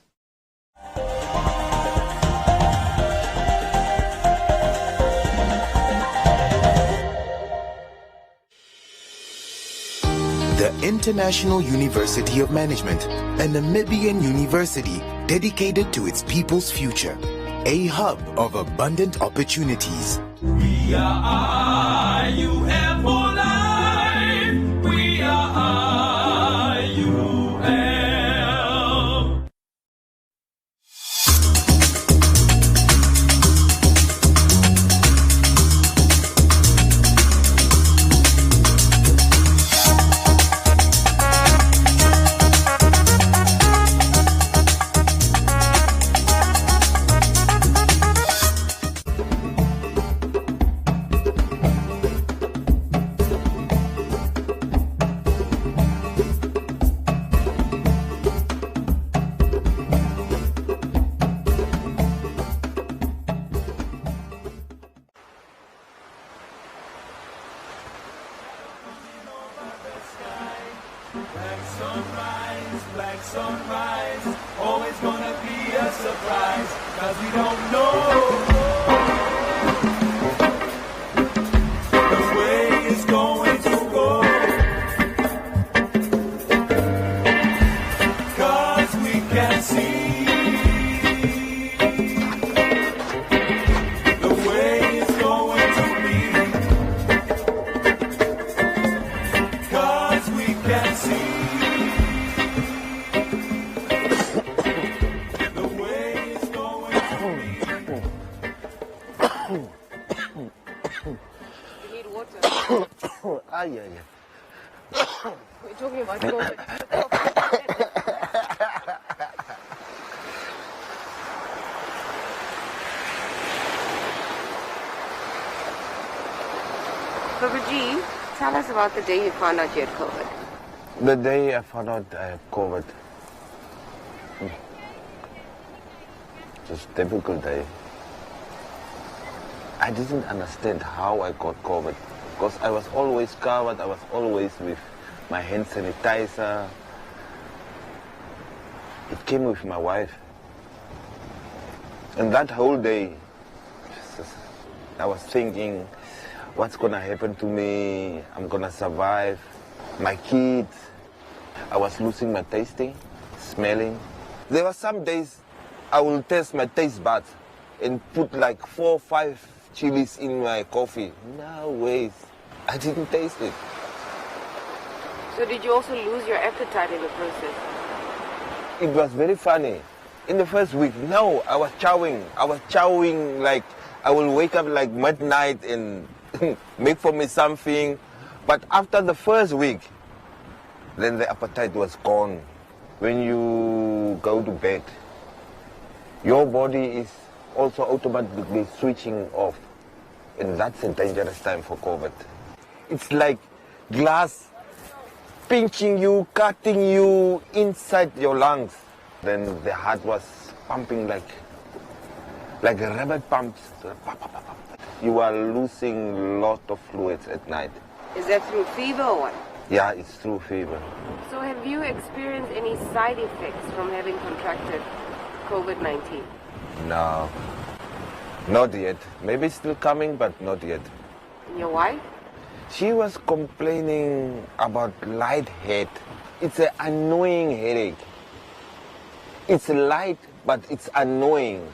The International University of Management, a Namibian university dedicated to its people's future, a hub of abundant opportunities. We are IUM for life. We are IUM. Black sunrise, always gonna be a surprise, 'cause we don't know the way it's going to go, 'cause we can see the way it's going to be, 'cause we can see. We're talking about COVID. So, Rajiv, tell us about the day you found out you had COVID. The day I found out I had COVID, it was a difficult day. I didn't understand how I got COVID, because I was always covered, I was always with my hand sanitizer. It came with my wife. And that whole day, I was thinking, what's gonna happen to me? I'm gonna survive. My kids, I was losing my tasting, smelling. There were some days I will test my taste buds and put like 4 or 5 chilies in my coffee. No ways. I didn't taste it. So did you also lose your appetite in the process? It was very funny. In the first week, no, I was chowing. I was chowing like I will wake up like midnight and make for me something. But after the first week, then the appetite was gone. When you go to bed, your body is also automatically switching off. And that's a dangerous time for COVID. It's like glass pinching you, cutting you inside your lungs. Then the heart was pumping like rubber pumps. You are losing a lot of fluids at night. Is that through fever or what? Yeah, it's through fever. So have you experienced any side effects from having contracted COVID-19? No, not yet. Maybe still coming, but not yet. And your wife? She was complaining about light head. It's an annoying headache. It's light, but it's annoying.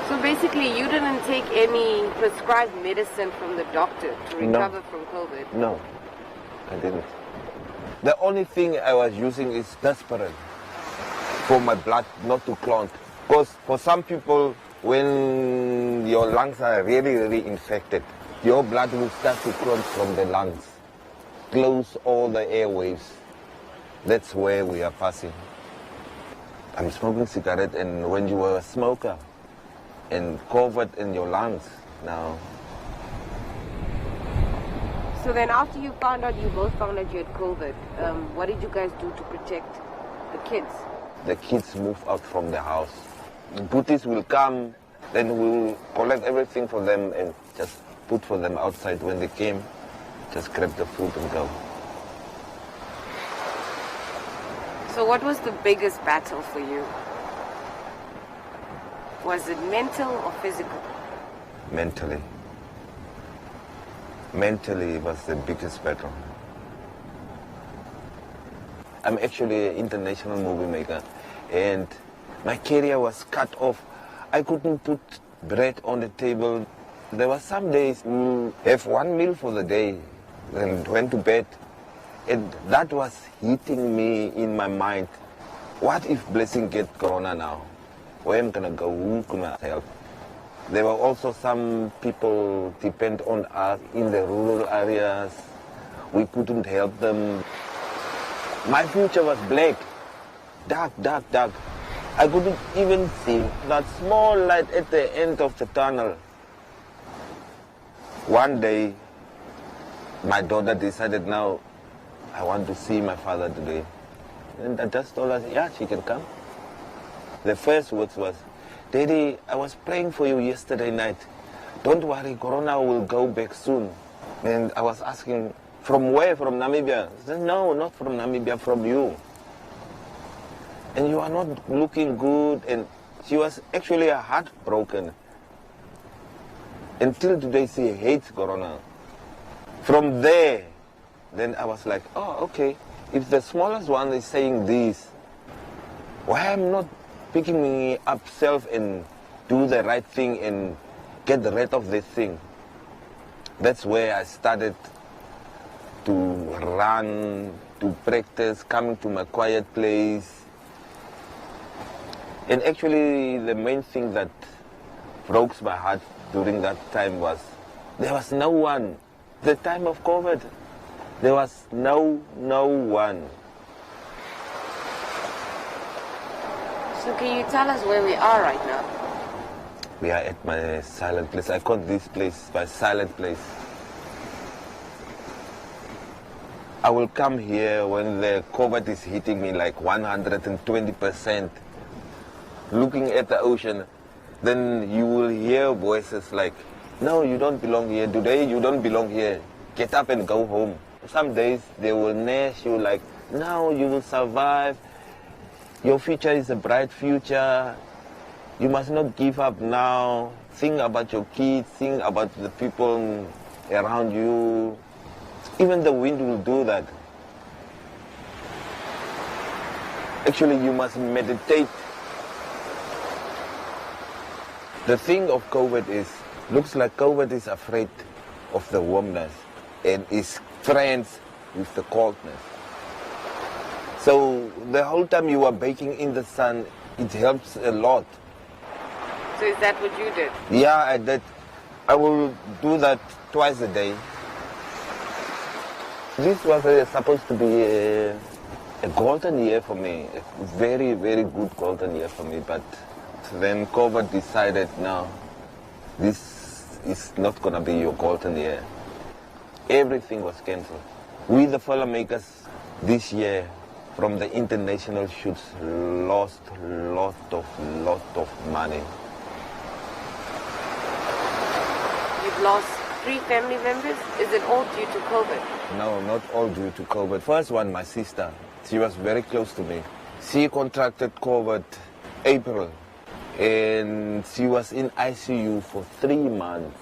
So basically you didn't take any prescribed medicine from the doctor to recover from COVID? No, I didn't. The only thing I was using is desperate for my blood not to clot. Because for some people, when your lungs are really, really infected, your blood will start to clot from the lungs, close all the airways. That's where we are passing. I'm smoking cigarette, and when you were a smoker and COVID in your lungs now. So then after you found out, you both found out you had COVID, what did you guys do to protect the kids? The kids move out from the house. The booties will come, then we will collect everything for them and just put for them outside. When they came, just grab the food and go. So what was the biggest battle for you? Was it mental or physical? Mentally. Mentally was the biggest battle. I'm actually an international movie maker, and my career was cut off. I couldn't put bread on the table. There were some days have one meal for the day, then went to bed. And that was hitting me in my mind. What if Blessing get corona now? Where am I gonna go? Who can I help? There were also some people depend on us in the rural areas. We couldn't help them. My future was black, dark, dark, dark. I couldn't even see that small light at the end of the tunnel. One day, my daughter decided, now, I want to see my father today. And I just told her, yeah, she can come. The first words was, Daddy, I was praying for you yesterday night. Don't worry, Corona will go back soon. And I was asking, From where? From Namibia? I said, no, not from Namibia, from you. And you are not looking good. And she was actually heartbroken. Until today, she hates Corona. From there, then I was like, oh, okay. If the smallest one is saying this, why I'm not picking me up self and do the right thing and get rid of this thing? That's where I started to run, to practice, coming to my quiet place. And actually, the main thing that broke my heart during that time was there was no one. The time of COVID, there was no one. So can you tell us where we are right now? We are at my silent place. I call this place my silent place. I will come here when the COVID is hitting me like 120%. Looking at the ocean, then you will hear voices like, no, you don't belong here. Today, you don't belong here. Get up and go home. Some days, they will nurse you like, no, you will survive. Your future is a bright future. You must not give up now. Think about your kids. Think about the people around you. Even the wind will do that. Actually, you must meditate. The thing of COVID is, looks like COVID is afraid of the warmness and is friends with the coldness. So the whole time you are baking in the sun, it helps a lot. So is that what you did? Yeah, I did. I will do that twice a day. This was supposed to be a golden year for me, a very, very good golden year for me, but then COVID decided, no, this is not going to be your golden year. Everything was cancelled. We, the filmmakers, this year, from the international shoots, lost lot of money. You've lost 3 family members? Is it all due to COVID? No, not all due to COVID. First one, my sister, she was very close to me. She contracted COVID April. And she was in ICU for 3 months.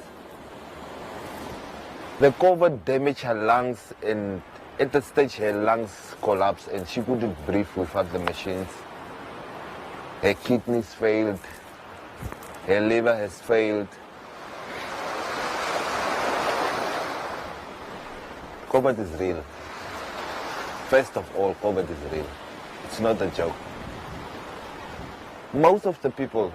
The COVID damaged her lungs, and at the stage her lungs collapsed and she couldn't breathe without the machines. Her kidneys failed, her liver has failed. COVID is real. First of all, COVID is real. It's not a joke. Most of the people,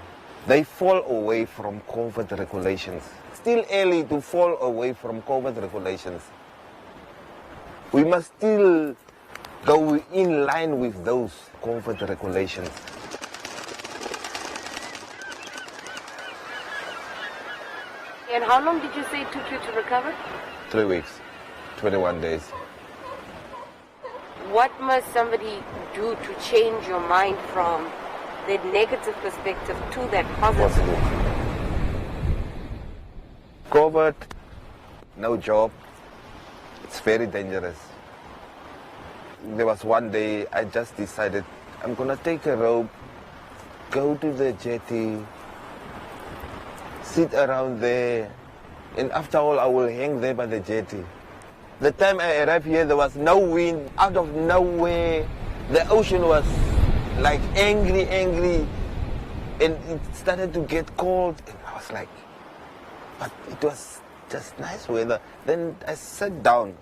they fall away from COVID regulations. Still early to fall away from COVID regulations. We must still go in line with those COVID regulations. And how long did you say it took you to recover? 3 weeks, 21 days. What must somebody do to change your mind from that negative perspective to that positive? COVID, no job, it's very dangerous. There was one day I just decided I'm gonna take a rope, go to the jetty, sit around there, and after all I will hang there by the jetty. The time I arrived here there was no wind, out of nowhere, the ocean was like angry, and it started to get cold, and I was like, but it was just nice weather. Then I sat down,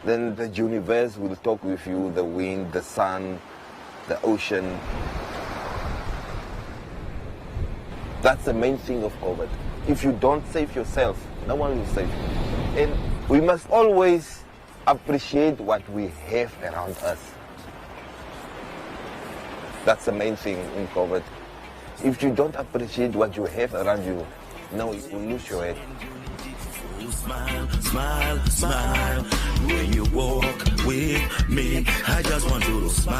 then the universe will talk with you, the wind, the sun, the ocean. That's the main thing of COVID. If you don't save yourself, no one will save you. And we must always appreciate what we have around us. That's the main thing in COVID. If you don't appreciate what you have around you, no, you will lose your head. Smile, smile, smile. When you walk with me, I just want you to smile.